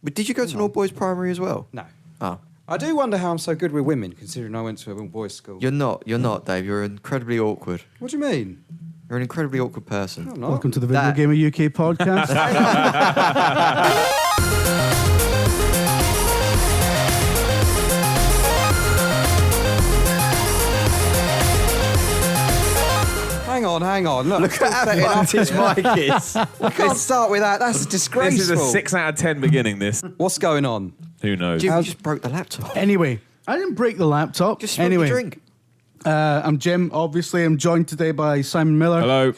But did you go to an all-boys primary as well? No. Oh. I do wonder how I'm so good with women, considering I went to a all-boys school. You're not, Dave. You're incredibly awkward. What do you mean? You're an incredibly awkward person. No, I'm not. Welcome to the Video Gamer UK podcast. Hang on. Look at how fucked his mic is. We can't start with that. That's disgraceful. This is a 6 out of 10 beginning, this. What's going on? Who knows? Jim, you just broke the laptop. Anyway, I didn't break the laptop. Just smoke anyway, your drink. I'm Jim. Obviously, I'm joined today by Simon Miller. Hello.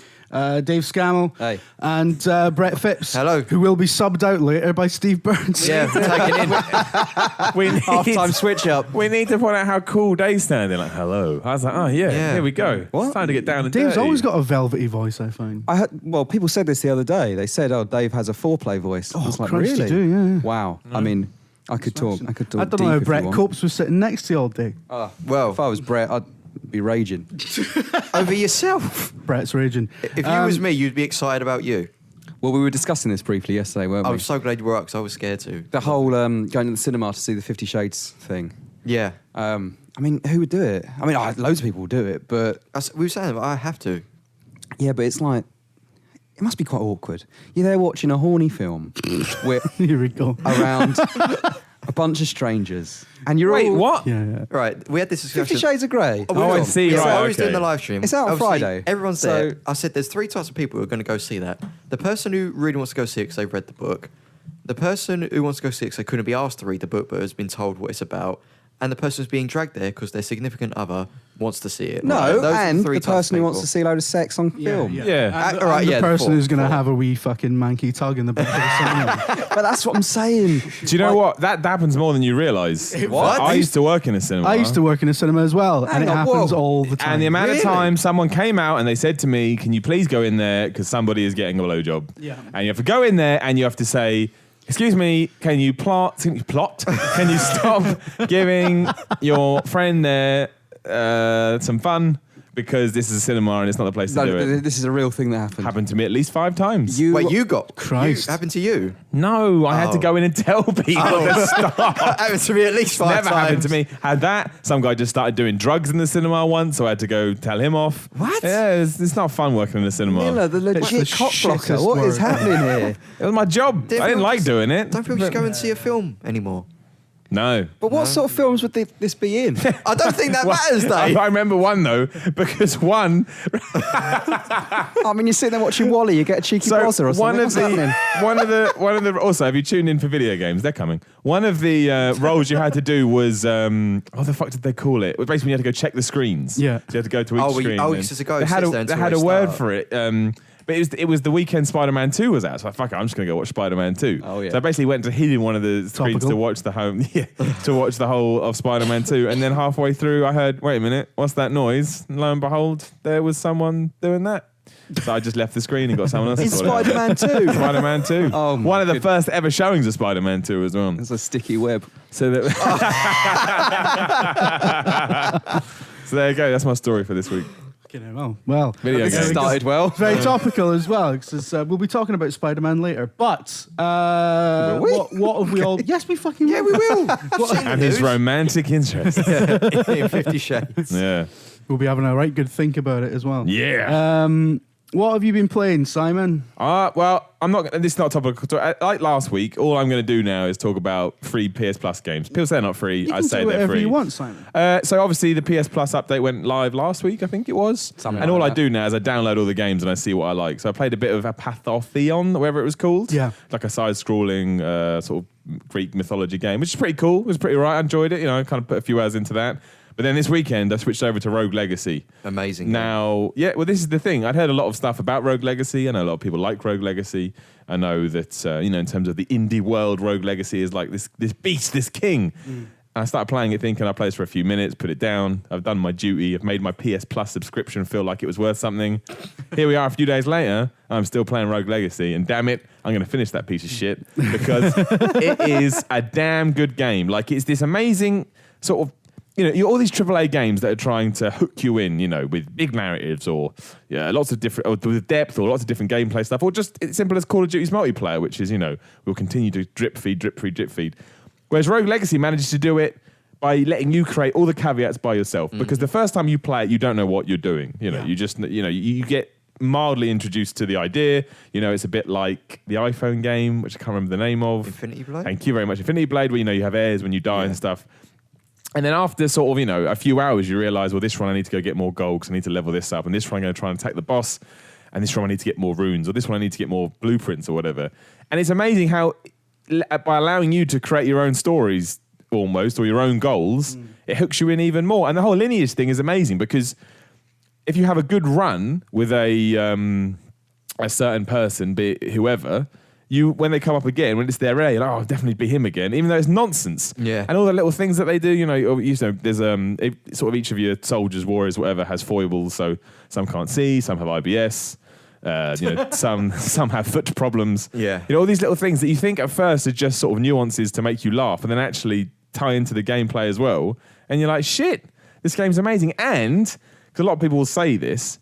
Dave Scammell. Hey. And Brett Phipps. Hello. Who will be subbed out later by Steve Burns. Yeah, take it in. We need, Half-time switch up. we need to point out how cool Dave's standing. Like, hello. I was like, oh, yeah, here we go. What? It's time to get down and Dave's dirty. always got a velvety voice, I find. People said this the other day. They said, Dave has a foreplay voice. I was like, Christ, really? you do, yeah. Wow. I mean, I could talk. I could talk I don't deep know how if you Brett want. copes with sitting next to you all day. Well, If I was Brett, I'd be raging. over yourself. Brett's raging. If you was me, you'd be excited about you. Well, we were discussing this briefly yesterday, weren't we? I'm so glad you were up because I was scared too. The whole going to the cinema to see the 50 Shades thing. Yeah. I mean, who would do it? I mean, loads of people would do it, but We were saying, I have to. yeah, but it's like, it must be quite awkward. You're there watching a horny film with, Here we go. around a bunch of strangers, and you're Wait, all... what? Yeah. Right, we had this 50 discussion. Shades of Grey. Oh, I see, Yeah, right, so I was okay. doing the live stream. It's out on Obviously, Friday, Everyone's so- there. I said there's three types of people who are going to go see that. The person who really wants to go see it because they've read the book. The person who wants to go see it because they couldn't be asked to read the book but has been told what it's about. And the person who's being dragged there because their significant other wants to see it. No, Right, those are and three the types of person who wants people. to see a load of sex on film. Yeah. And, All right, and yeah, the person four, who's going to four. have a wee fucking manky tug in the back of the cinema. But that's what I'm saying. Do you know what? That happens more than you realise. What? I used to work in a cinema. I used to work in a cinema as well, and it on, happens whoa. all the time. And the amount Really? of time someone came out and they said to me, can you please go in there because somebody is getting a blowjob? Yeah. And you have to go in there and you have to say, excuse me, can you plot? Can you stop giving your friend there some fun? Because this is a cinema and it's not the place to do it. This is a real thing that happened. Happened to me at least 5 times. Wait, you got... Christ. Happened to you? No, I had to Oh. go in and tell people to stop. Happened to me at least 5 Never times. happened to me. Had that. Some guy just started doing drugs in the cinema once, so I had to go tell him off. What? Yeah, it's not fun working in the cinema. Miller, the It's legit the cock blocker. shittest What is word. happening here? It was my job. I didn't people like just- doing it. Don't people just go and see a film anymore? No. But what sort of films would this be in? I don't think that matters, Dave. I remember one though, because one. I mean, you're sitting there watching Wally, you get a cheeky bozzer or something. one of What's happening? the. Also, have you tuned in for video games? They're coming. One of the roles you had to do was what the fuck did they call it? Well, basically, you had to go check the screens. Yeah. So you had to go to each Oh, screen. you and used to go They had sit a, there they until had they a word start. for it. But it was the weekend Spider-Man 2 was out, so I fuck it, I'm just gonna go watch Spider-Man 2. Oh, yeah. So I basically went to hidden one of the screens Topical. to watch to watch the whole of Spider-Man 2, and then halfway through I heard, wait a minute, what's that noise? And lo and behold, there was someone doing that. So I just left the screen and got someone else In to sort it out. Spider-Man 2. Spider-Man 2. Oh, my one of the goodness. first ever showings of Spider-Man 2 as well. It's a sticky web. So that. So there you go. That's my story for this week. Well, Video This has games. started well. very topical as well, because we'll be talking about Spider-Man later. But Will we? what have we all? Yes, we fucking Yeah, we will. And his romantic interest. in 50 Shades. Yeah. We'll be having a right good think about it as well. Yeah. What have you been playing, Simon? Well, I'm not. This is not topical. Like last week, all I'm going to do now is talk about free PS Plus games. People say they're not free. You I can say do they're whatever free. you want, Simon. So obviously the PS Plus update went live last week, I think it was. Something and all like I that. do now is I download all the games and I see what I like. So I played a bit of Apathotheon, whatever it was called. Yeah. Like a side-scrolling sort of Greek mythology game, which is pretty cool. It was pretty right. I enjoyed it. You know, I kind of put a few hours into that. But then this weekend, I switched over to Rogue Legacy. Amazing. Now, yeah, well, this is the thing. I'd heard a lot of stuff about Rogue Legacy. I know a lot of people like Rogue Legacy. I know that, in terms of the indie world, Rogue Legacy is like this beast, this king. And I started playing it thinking I'll play this for a few minutes, put it down. I've done my duty. I've made my PS Plus subscription feel like it was worth something. Here we are a few days later. I'm still playing Rogue Legacy. And damn it, I'm going to finish that piece of shit because it is a damn good game. Like, it's this amazing sort of all these AAA games that are trying to hook you in, with big narratives or lots of different, or with depth or lots of different gameplay stuff, or just as simple as Call of Duty's multiplayer, which is, we'll continue to drip feed. Whereas Rogue Legacy manages to do it by letting you create all the caveats by yourself, because the first time you play it, you don't know what you're doing. You just, you get mildly introduced to the idea. It's a bit like the iPhone game, which I can't remember the name of. Infinity Blade? Thank you very much. Infinity Blade, where, you have airs when you die and stuff. And then after sort of, a few hours, you realise, well, this run I need to go get more gold because I need to level this up. And this run I'm going to try and attack the boss. And this run I need to get more runes. Or this one I need to get more blueprints or whatever. And it's amazing how, by allowing you to create your own stories almost, or your own goals, it hooks you in even more. And the whole lineage thing is amazing, because if you have a good run with a certain person, be it whoever, when they come up again, when it's their air, you're like, oh, I'll definitely be him again, even though it's nonsense. Yeah. And all the little things that they do, there's sort of each of your soldiers, warriors, whatever, has foibles. So some can't see, some have IBS, some have foot problems. Yeah. All these little things that you think at first are just sort of nuances to make you laugh, and then actually tie into the gameplay as well. And you're like, shit, this game's amazing. And, because a lot of people will say this,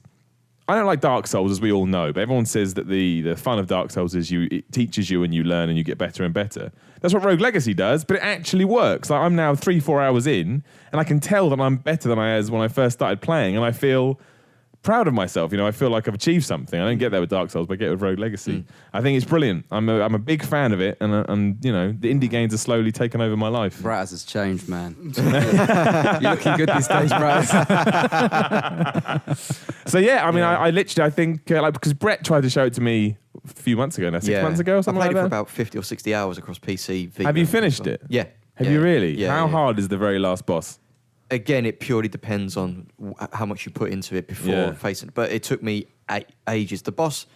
I don't like Dark Souls, as we all know, but everyone says that the fun of Dark Souls is it teaches you and you learn and you get better and better. That's what Rogue Legacy does, but it actually works. Like, I'm now 3-4 hours in, and I can tell that I'm better than I was when I first started playing, and I feel proud of myself. I feel like I've achieved something. I don't get there with Dark Souls, but I get it with Rogue Legacy. I think it's brilliant. I'm a big fan of it, and the indie games are slowly taking over my life. Braz has changed, man. You're looking good these days, Braz. So yeah, I literally, I think, because Brett tried to show it to me a few months ago now, 6 months ago or something I like played it that. for about 50 or 60 hours across PC. Vita, Have you finished it? Yeah. Have you really? Yeah. How hard is the very last boss? Again, it purely depends on how much you put into it before facing it. But it took me ages. The boss,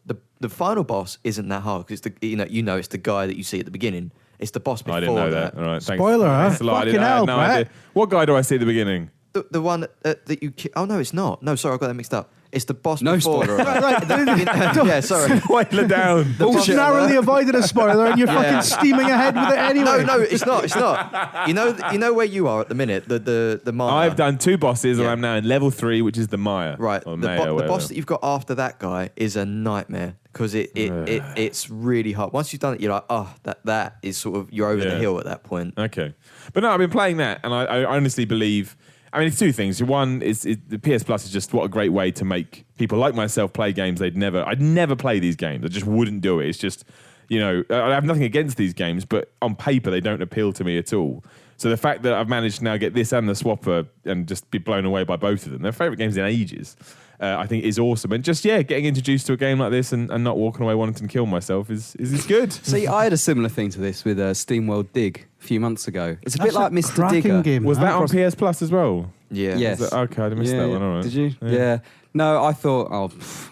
the final boss isn't that hard, because it's it's the guy that you see at the beginning. It's the boss before I didn't know that. that. All right, thanks. Spoiler, huh? Thanks a lot. Fucking I had hell, no Brett. idea. What guy do I see at the beginning? The one that you... Oh, no, it's not. No, sorry, I got that mixed up. It's the boss No before. spoiler. Yeah, sorry. Spoiler down. The boss- You've narrowly avoided a spoiler, and you're fucking steaming ahead with it anyway. No, it's not. It's not. You know where you are at the minute. The Maya. I've done 2 bosses, and Yeah. I'm now in level 3, which is the Maya. Right. Or The Maya, or boss whatever. that you've got after that guy is a nightmare, because it's really hard. Once you've done it, you're like, oh, that is sort of, you're over the hill at that point. Okay. But no, I've been playing that, and I honestly believe... it's 2 things. One is the PS Plus is just what a great way to make people like myself play games I'd never play these games. I just wouldn't do it. It's just, I have nothing against these games, but on paper they don't appeal to me at all. So the fact that I've managed to now get this and the Swapper and just be blown away by both of them, they're favourite games in ages, I think is awesome. And just, getting introduced to a game like this and not walking away wanting to kill myself is good. See, I had a similar thing to this with SteamWorld Dig a few months ago. It's a That's bit like a Mr. cracking Digger. game. Was that on PS Plus as well? Yeah. Yes. Okay, I missed that one. All right. Did you? Yeah. No, I thought, I'll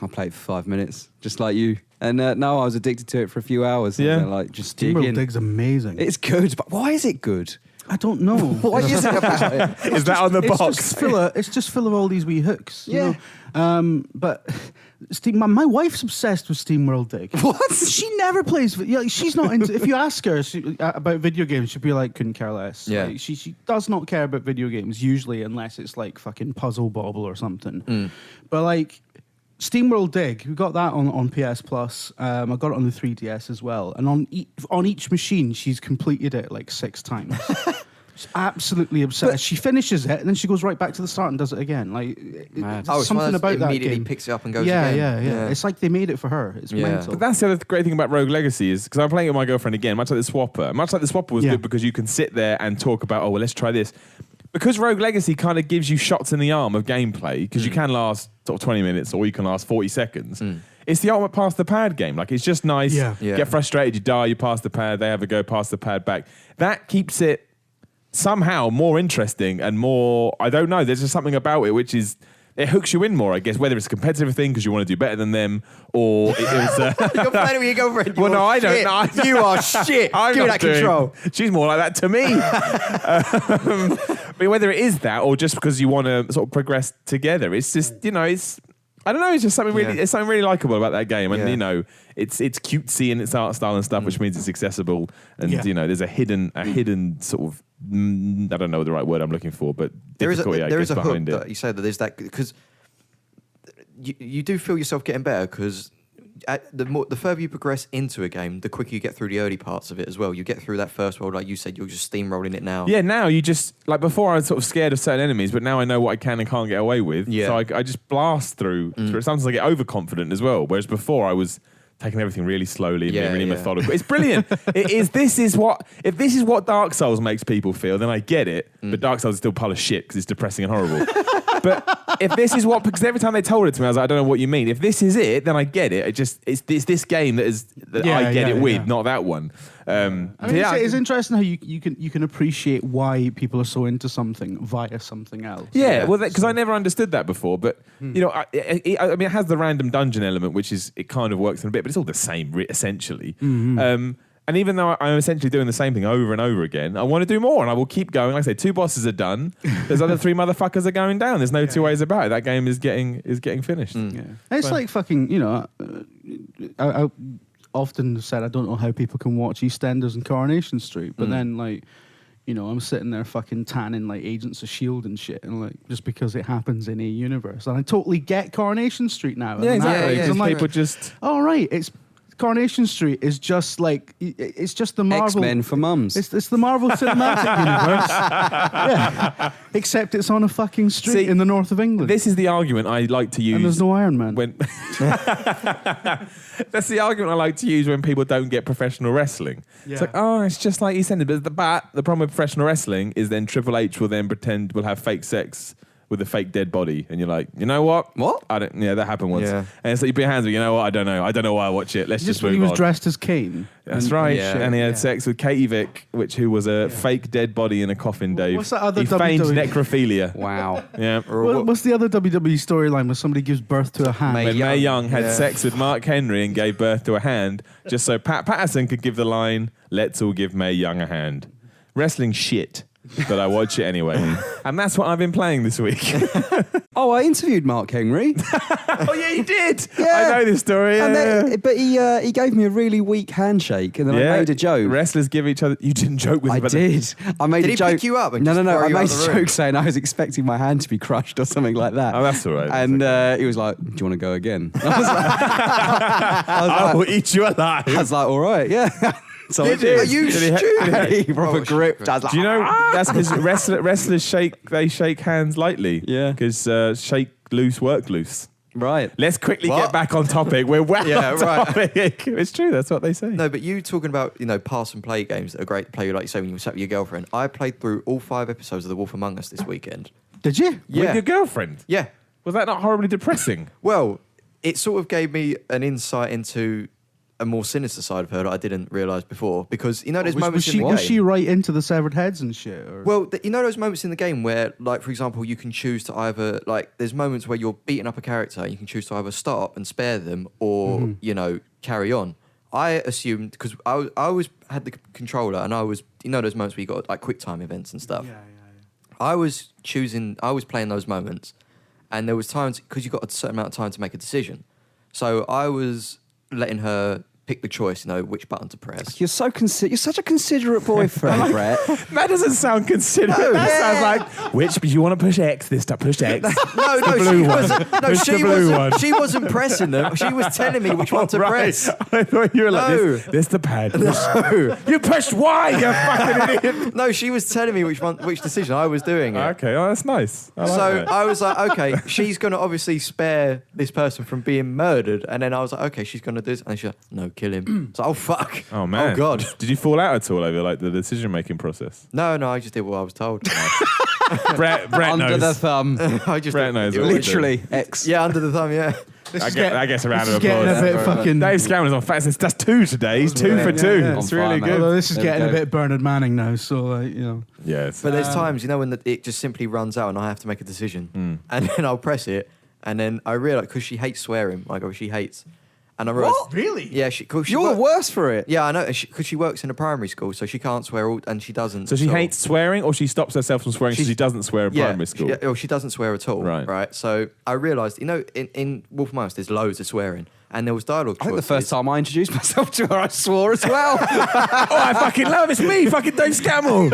play it for 5 minutes, just like you. And no, I was addicted to it for a few hours. Yeah. Like, just dig Steamworld in. Dig's amazing. It's good, but why is it good? I don't know. What is it about it? Is that on the box? It's just full of all these wee hooks. Yeah. But my wife's obsessed with SteamWorld Dig. What? She never plays. She's not into. If you ask her about video games, she'll be like, couldn't care less. Yeah. Like, she does not care about video games usually, unless it's like fucking Puzzle Bobble or something. But like SteamWorld Dig, we got that on PS Plus. I got it on the 3DS as well, and on each machine, she's completed it like 6 times. She's absolutely obsessed. She finishes it and then she goes right back to the start and does it again. Like Mad. Oh, it's something one of those about that immediately game. picks it up and goes Yeah, again. yeah. It's like they made it for her. It's Yeah. mental. But that's the other great thing about Rogue Legacy is, because I'm playing it with my girlfriend again, much like the Swapper. Much like the Swapper was Yeah. good because you can sit there and talk about, oh, well, let's try this. Because Rogue Legacy kind of gives you shots in the arm of gameplay, because you can last sort of 20 minutes or you can last 40 seconds. It's the ultimate pass the pad game. Like, it's just nice. Yeah. Yeah. Get frustrated, you die, you pass the pad, they have a go, pass the pad back. That keeps it somehow more interesting and more, I don't know, there's just something about it which is, it hooks you in more, I guess, whether it's a competitive thing because you want to do better than them, or it was... You're playing it with your girlfriend. Well, no, I don't. Shit. No, You are shit. I'm Give me not that control. She's more like that to me. But whether it is that or just because you want to sort of progress together, it's just, it's... I don't know. It's just something really. Yeah. It's something really likable about that game, and Yeah. it's cutesy in its art style and stuff, which means it's accessible, and Yeah. there's a hidden sort of I don't know the right word I'm looking for, but There is difficulty, I there guess, is a hook behind it. that you say that there's that because you do feel yourself getting better because the further you progress into a game, the quicker you get through the early parts of it as well. You get through that first world, like you said, you're just steamrolling it now. Yeah, now you just, like before I was sort of scared of certain enemies, but now I know what I can and can't get away with. Yeah. So I just blast through. Sometimes I get overconfident as well, whereas before I was taking everything really slowly and being really methodical. It's brilliant. If this is what Dark Souls makes people feel, then I get it. But Dark Souls is still a pile of shit because it's depressing and horrible. But if this is what, because every time they told it to me, I was like, I don't know what you mean. If this is it, then I get it. It's this game that I get it with, not that one. I mean, it's interesting how you can appreciate why people are so into something via something else. Yeah, well, because I never understood that before. But you know, I mean, it has the random dungeon element, which is it kind of works in a bit, but it's all the same essentially. And even though I'm essentially doing the same thing over and over again, I want to do more, and I will keep going. Like I say, 2 bosses are done. There's other 3 motherfuckers are going down. There's no two ways about it. That game is getting finished. Yeah. It's like fucking, you know, I often said I don't know how people can watch EastEnders and Coronation Street, but then like, you know, I'm sitting there fucking tanning like Agents of S.H.I.E.L.D. and shit, and like just because it happens in a universe, and I totally get Coronation Street now. Yeah, exactly. Yeah, Because I'm like, people just. oh right, it's Coronation Street is just like it's just the Marvel X-Men for mums. It's the Marvel Cinematic Universe, yeah. Except it's on a fucking street See, in the north of England. This is the argument I like to use. And there's no Iron Man. When that's the argument I like to use when people don't get professional wrestling. Yeah. It's like, oh, it's just like EastEnders. But the problem with professional wrestling is then Triple H will then pretend will have fake sex with a fake dead body, and you're like, you know what? What? I don't. Yeah, that happened once. Yeah. And it's like you put your hands up. You know what? I don't know. I don't know why I watch it. Let's just when move he was on. dressed as Kane. That's right. Yeah. And he had Yeah. sex with Katie Vick, who was a fake dead body in a coffin, Dave. What's that other he feigned WWE? necrophilia. Wow. Yeah. What's the other WWE storyline where somebody gives birth to a hand? Mae When Mae Young had Yeah. sex with Mark Henry and gave birth to a hand, just so Pat Patterson could give the line, "Let's all give Mae Young a hand." Wrestling shit, but I watch it anyway. And that's what I've been playing this week. Oh, I interviewed Mark Henry. Oh yeah, you did. Yeah. I know this story. And Yeah, then, but he gave me a really weak handshake, and then I made a joke. Wrestlers give each other. You didn't joke with I him. but did. I made Did a he joke. pick you up and no, just no. throw I you out made the a room? joke saying I was expecting my hand to be crushed or something like that. Oh, that's all right. And That's he was like, "Do you want to go again?" I will eat you alive. I was like, "All right, yeah." So I Are did. you stupid? He proper Oh, gripped. I was like, Do you know that's because wrestlers shake hands lightly? Yeah. Because shake loose, work loose. right. Let's quickly What? get back on topic. We're well Yeah, on right. topic. It's true. That's what they say. No, but you talking about, you know, pass and play games that are great to play, like you say, when you sat with your girlfriend. I played through all 5 episodes of The Wolf Among Us this weekend. Did you? With Yeah. your girlfriend. Yeah. Was that not horribly depressing? Well, it sort of gave me an insight into a more sinister side of her that I didn't realise before. Because, you know, there's moments in the game. Was she right into the severed heads and shit? Or? Well, you know those moments in the game where, like, for example, you can choose to either, like, there's moments where you're beating up a character and you can choose to either stop and spare them or, you know, carry on. I assumed, because I always had the controller and I was, you know those moments where you got, like, quick time events and stuff. I was playing those moments, and there was times, because you got a certain amount of time to make a decision. So I was letting her pick the choice, you know, which button to press. You're such a considerate boyfriend, Brett. That doesn't sound considerate. No, that yeah. sounds like, which, but you want to push X this time, push X. No, the she blue one. wasn't. No, Push the she blue wasn't. one. She wasn't pressing them. She was telling me which one to Right. press. I thought you were like, No. this the pad. No. You pushed Y, you fucking idiot. No, she was telling me which decision I was doing it. Okay, oh, that's nice. I like So that. I was like, okay, she's going to obviously spare this person from being murdered. And then I was like, okay, she's going to do this. And she's like, no, kill him. So, oh, fuck. Oh, man. Oh, God. Did you fall out at all over like the decision-making process? No, I just did what I was told. Brett Under knows. the thumb. I just Brett knows did- what to do. Literally, X. Yeah, under the thumb, yeah. I guess a round This of is getting a applause. bit fucking. Dave Scammers on fat says that's 2 today. He's 2 for 2. yeah. It's On really fire, mate. good. Although this is There we getting a go. bit Bernard Manning now, so you know. Yes. But there's times, you know, when it just simply runs out and I have to make a decision. And then I'll press it. And then I realise, because she hates swearing. Like, she hates. And I realised. What? Really? Yeah, she You're the worst for it. Yeah, I know, because she works in a primary school, so she can't swear, and she doesn't. So she hates swearing, or she stops herself from swearing so she doesn't swear in primary school? She doesn't swear at all. Right. So I realised, you know, in Wolf Among Us, there's loads of swearing. and there was dialogue I think the choices. first time I introduced myself to her, I swore as well. I fucking love it's me, fucking Dave Scammell.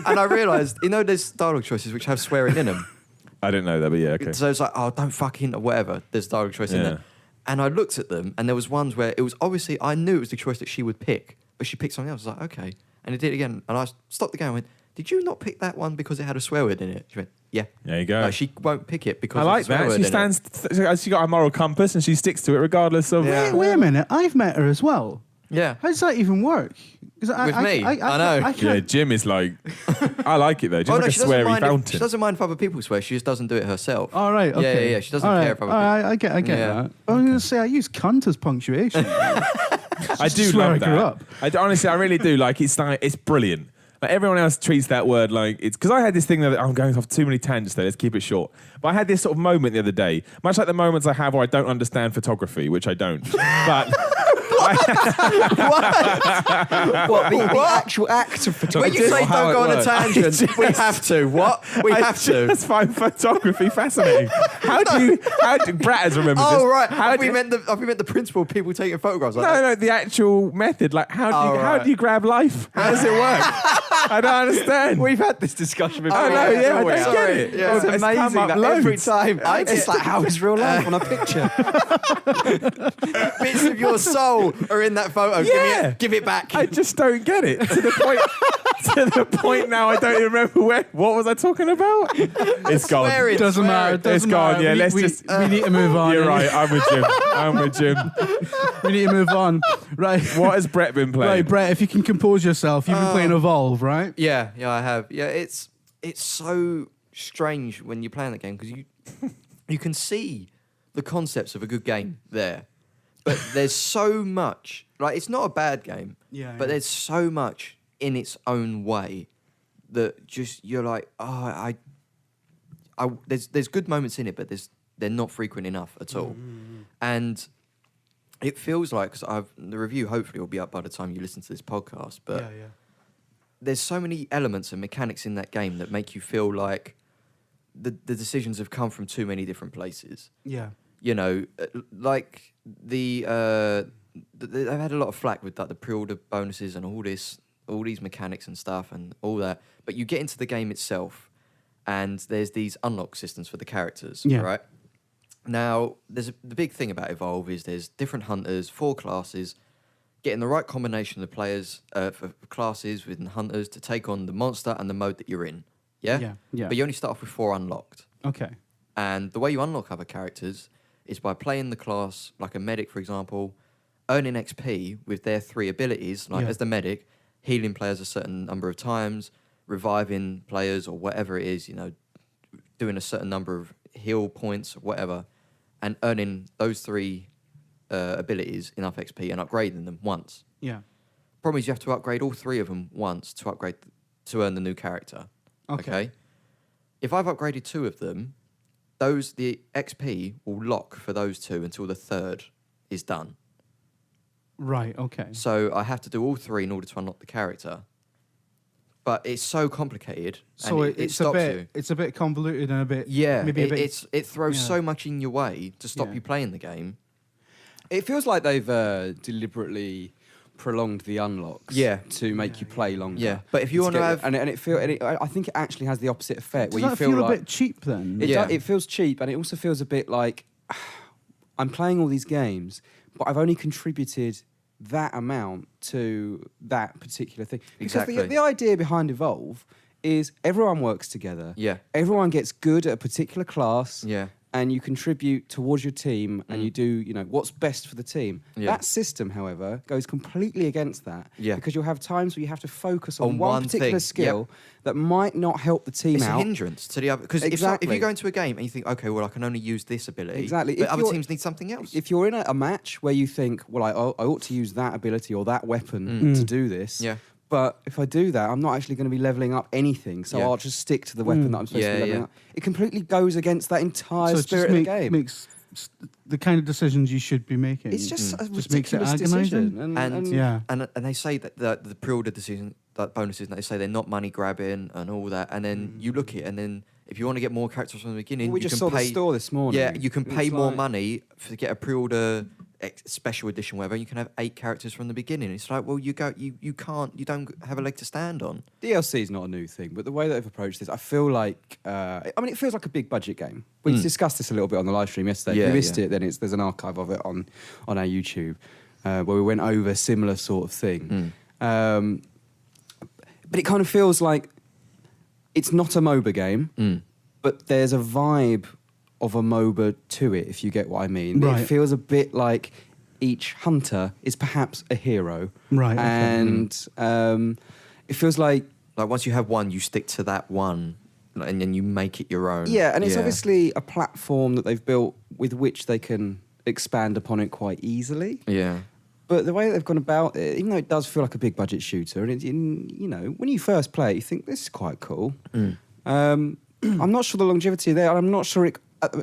And I realised, there's dialogue choices which have swearing in them. I didn't know that, but yeah, okay. So it's like, oh, don't fucking, or whatever. There's dialogue choice in Yeah. there. And I looked at them, and there was ones where it was obviously, I knew it was the choice that she would pick, but she picked something else. I was like, okay. And it did it again. And I stopped the game and went, did you not pick that one because it had a swear word in it? She went, yeah. There you go. Like, she won't pick it because I like of the swear that. word She in it. stands. She got a moral compass and she sticks to it regardless of. Yeah. Wait a minute. I've met her as well. Yeah. How does that even work? 'Cause With me? I know. I can't- Yeah, Jim is like. I like it though. Jim's like a she doesn't sweary mind fountain. she doesn't mind if other people swear. She just doesn't do it herself. All right. Okay. Yeah. She doesn't All care right, if other all people. right, I get Yeah. that. I'm going to say I use cunt as punctuation. I do swear I love grew that. up. Honestly, I really do. Like it's brilliant. Like everyone else treats that word like it's because I had this thing that I'm going off too many tangents there. Let's keep it short. But I had this sort of moment the other day, much like the moments I have where I don't understand photography, which I don't. But What, the actual act of photography? When you say or how don't it go on a works? tangent, we have to. What? We I have to. just find photography fascinating. How do Brad has remembered this? Oh right. How Have do- we meant the principle of people taking photographs like No, that? no, the actual method. Like, how right. do you grab life? How does it work? I don't understand. We've had this discussion before. I know, yeah, I don't Sorry. get it. Yeah. It's come amazing up that loads. every time I it's get- like, how is real life on a picture? Bits of your soul are in that photo. Yeah. Give it back. I just don't get it to the point. To the point now, I don't even remember what was I talking about. It's gone. Swearing. Doesn't matter. Swearing. Doesn't gone, matter. yeah, We- let's we, just- we need to move on. You're right. I'm with Jim. I'm with Jim. We need to move on. Right. What has Brett been playing? Right, Brett, if you can compose yourself, you've been playing Evolve, right? Yeah, I have. Yeah, it's so strange when you're playing that game because you can see the concepts of a good game there, but there's so much. Like, it's not a bad game, Yeah, but yeah. there's so much in its own way that just you're like, there's good moments in it, but they're not frequent enough at all, and it feels like the review hopefully will be up by the time you listen to this podcast, but. yeah. There's so many elements and mechanics in that game that make you feel like the decisions have come from too many different places. Yeah. You know, like they've had a lot of flack with like the pre-order bonuses and all these mechanics and stuff and all that. But you get into the game itself, and there's these unlock systems for the characters, Yeah. right? Now, the big thing about Evolve is there's different hunters, 4 classes. Getting the right combination of the players for classes within hunters to take on the monster and the mode that you're in. Yeah? Yeah. But you only start off with 4 unlocked. Okay. And the way you unlock other characters is by playing the class, like a medic, for example, earning XP with their 3 abilities, like Yeah. as the medic, healing players a certain number of times, reviving players or whatever it is, doing a certain number of heal points or whatever, and earning those 3 abilities enough XP and upgrading them once. Yeah. Problem is you have to upgrade all 3 of them once to earn the new character. Okay. If I've upgraded 2 of them, the XP will lock for those 2 until the 3rd is done. Right. Okay. So I have to do all 3 in order to unlock the character. But it's so complicated, So and it it's a stops bit you. it's a bit convoluted and a bit Maybe a bit it throws yeah. so much in your way to stop Yeah. you playing the game. It feels like they've deliberately prolonged the unlocks to make you play longer. Yeah, but if you want to have, I think it actually has the opposite effect Does where that you feel feel like a bit cheap then? It, Yeah. it feels cheap, and it also feels a bit like I'm playing all these games, but I've only contributed that amount to that particular thing. Because Exactly. the idea behind Evolve is everyone works together. Yeah. Everyone gets good at a particular class. Yeah. And you contribute towards your team, and you do, what's best for the team. Yeah. That system, however, goes completely against that. Yeah. Because you'll have times where you have to focus on On one one particular thing, skill that might not help the team it's out. a hindrance to the other. Because if Exactly. you go into a game and you think, okay, well, I can only use this ability. Exactly. But If other you're- teams need something else. If you're in a match where you think, well, I ought to use that ability or that weapon to do this, Yeah. but if I do that, I'm not actually going to be leveling up anything, so Yeah. I'll just stick to the weapon that I'm supposed to be Yeah, leveling yeah. up. It completely goes against that entire so it spirit just of the game. makes the kind of decisions you should be making. It's just a Just makes it ridiculous agonizing. decision. And Yeah. and they say that the pre-order decision, that bonuses, and they say they're not money grabbing and all that. And then you look at it, and then if you want to get more characters from the beginning, We you just can saw pay. the store this morning. Yeah, you can It's pay more like- money to get a pre-order special edition, whatever. You can have 8 characters from the beginning. It's like, well, you don't have a leg to stand on. DLC is not a new thing, but the way that they've approached this, I feel like, it feels like a big budget game. We discussed this a little bit on the live stream yesterday. If you missed it, then there's an archive of it on our YouTube where we went over a similar sort of thing. But it kind of feels like it's not a MOBA game, but there's a vibe of a MOBA to it, if you get what I mean. Right. It feels a bit like each hunter is perhaps a hero. Right, okay. And it feels like... Like once you have one, you stick to that one, and then you make it your own. Yeah, and it's obviously a platform that they've built with which they can expand upon it quite easily. Yeah. But the way they've gone about it, even though it does feel like a big budget shooter, and when you first play it, you think this is quite cool. I'm not sure the longevity there. I'm not sure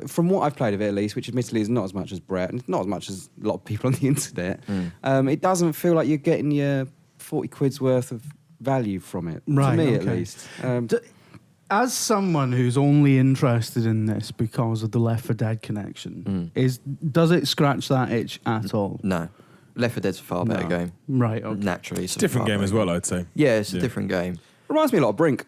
from what I've played of it at least, which admittedly is not as much as Brett and not as much as a lot of people on the internet. It doesn't feel like you're getting your 40 quid's worth of value from it. Right, to me at okay. least. As someone who's only interested in this because of the Left 4 Dead connection, does it scratch that itch at all? No. Left 4 Dead's a far better No. game. Right, okay. Naturally. It's a different game as well, I'd say. Yeah, it's a different game. Reminds me a lot of Brink.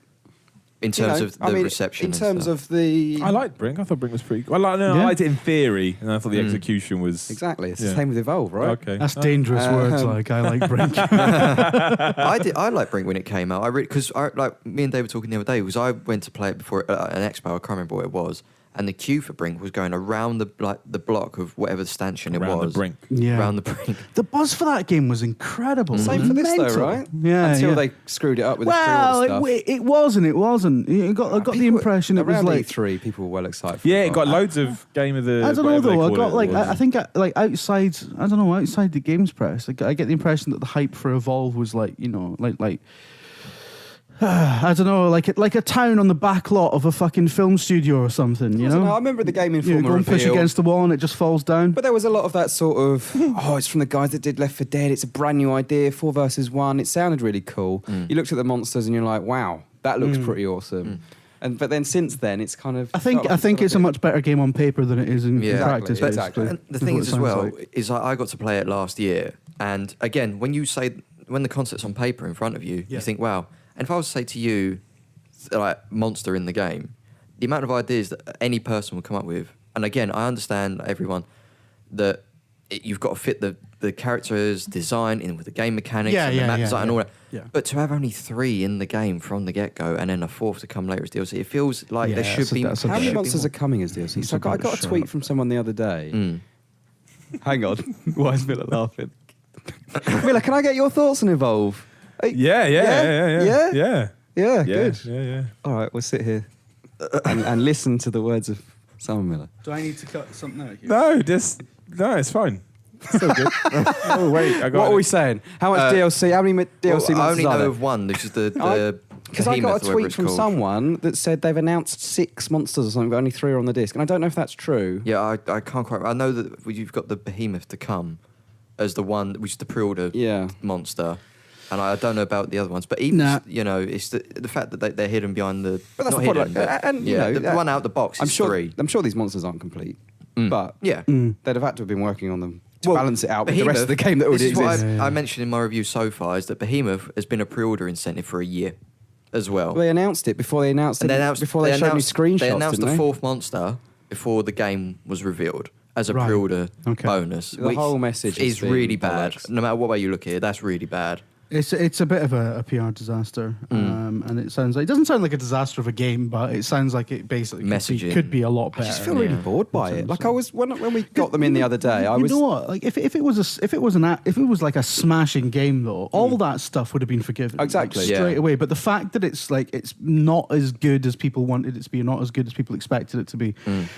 In terms of the reception. In and terms stuff. of the... I liked Brink. I thought Brink was pretty cool. I Yeah. liked it in theory, and I thought the execution was... Exactly. It's the Yeah. same with Evolve, right? Okay. That's dangerous words, like, I like Brink. I liked Brink when it came out. Because like me and Dave were talking the other day, because I went to play it before an expo. I can't remember what it was, and the queue for Brink was going around the block of whatever stanchion it Around the was. brink. Yeah. Around the brink. The buzz for that game was incredible. Same for this Mental. though, right? Yeah. Until yeah. they screwed it up with the well, pre-order stuff. it was and it wasn't. I got the impression it was around like... E3, people were well excited for Yeah, it Evolve. got loads of Game of the... I don't know whatever they though. I call got it like was. I think like outside. I don't know, outside the games press. Like, I get the impression that the hype for Evolve was like, you know, like I don't know, like a town on the back lot of a fucking film studio or something. You I don't know, know, I remember the Game you Informer go and push reveal. against the wall and it just falls down. But there was a lot of that sort of, it's from the guys that did Left 4 Dead. It's a brand new idea, 4 versus 1. It sounded really cool. You looked at the monsters and you're like, wow, that looks pretty awesome. But then since then, it's kind of... I think it's a much better game on paper than it is in Yeah. practice. Exactly. basically. And the Is thing what is it as sounds well like. is I got to play it last year, and again, when the concept's on paper in front of you, Yeah. you think, wow. And if I was to say to you, like monster in the game, the amount of ideas that any person would come up with, and again, I understand everyone that you've got to fit the character's design in with the game mechanics and the map design and all that. Yeah. But to have only 3 in the game from the get-go and then a 4th to come later as DLC, it feels like there Yeah, should be... that's a How bit- many should be monsters more. are coming as DLC? So I about got a tweet shut. from someone the other day. Mm. Hang on. Why is Miller laughing? Miller, can I get your thoughts on Evolve? Yeah. Yeah, good. Yeah. All right, we'll sit here and listen to the words of Simon Miller. Do I need to cut something out here? No, it's fine. Still good. Oh wait, I got What it. are we saying? How much DLC? How many DLC Well, I monsters only are know there? of one, which is the Because I Behemoth, got a whatever tweet it's from called. someone that said they've announced 6 monsters or something, but only 3 are on the disc. And I don't know if that's true. Yeah, I can't quite... I know that you've got the Behemoth to come as the one, which is the pre-order Yeah. monster. And I don't know about the other ones. But even, Nah. you know, it's the fact that they're hidden behind the... But that's not the point, hidden, like, but, and, you yeah, know, the one out the box is 3. I'm sure these monsters aren't complete. But Yeah. they'd have had to have been working on them to Well, balance it out with the rest of the Behemoth- game that already this is what exists. I mentioned in my review so far, is that Behemoth has been a pre-order incentive for a year as well. Well, they announced it before they announced And it. they announced, before they showed me screenshots. They announced didn't the they? 4th monster before the game was revealed as a Right. pre-order Okay. bonus. The which whole message has is been really bad. bollocks. No matter what way you look at it, that's really bad. It's a bit of a PR disaster, and it doesn't sound like a disaster of a game, but it sounds like it basically Messaging. could be a lot better. I just feel really Yeah. bored by it. Like I was when we got them in the other day. I You was know what? Like if it was like a smashing game though, all that stuff would have been forgiven like, Exactly. straight Yeah. away. But the fact that it's like it's not as good as people wanted it to be, not as good as people expected it to be,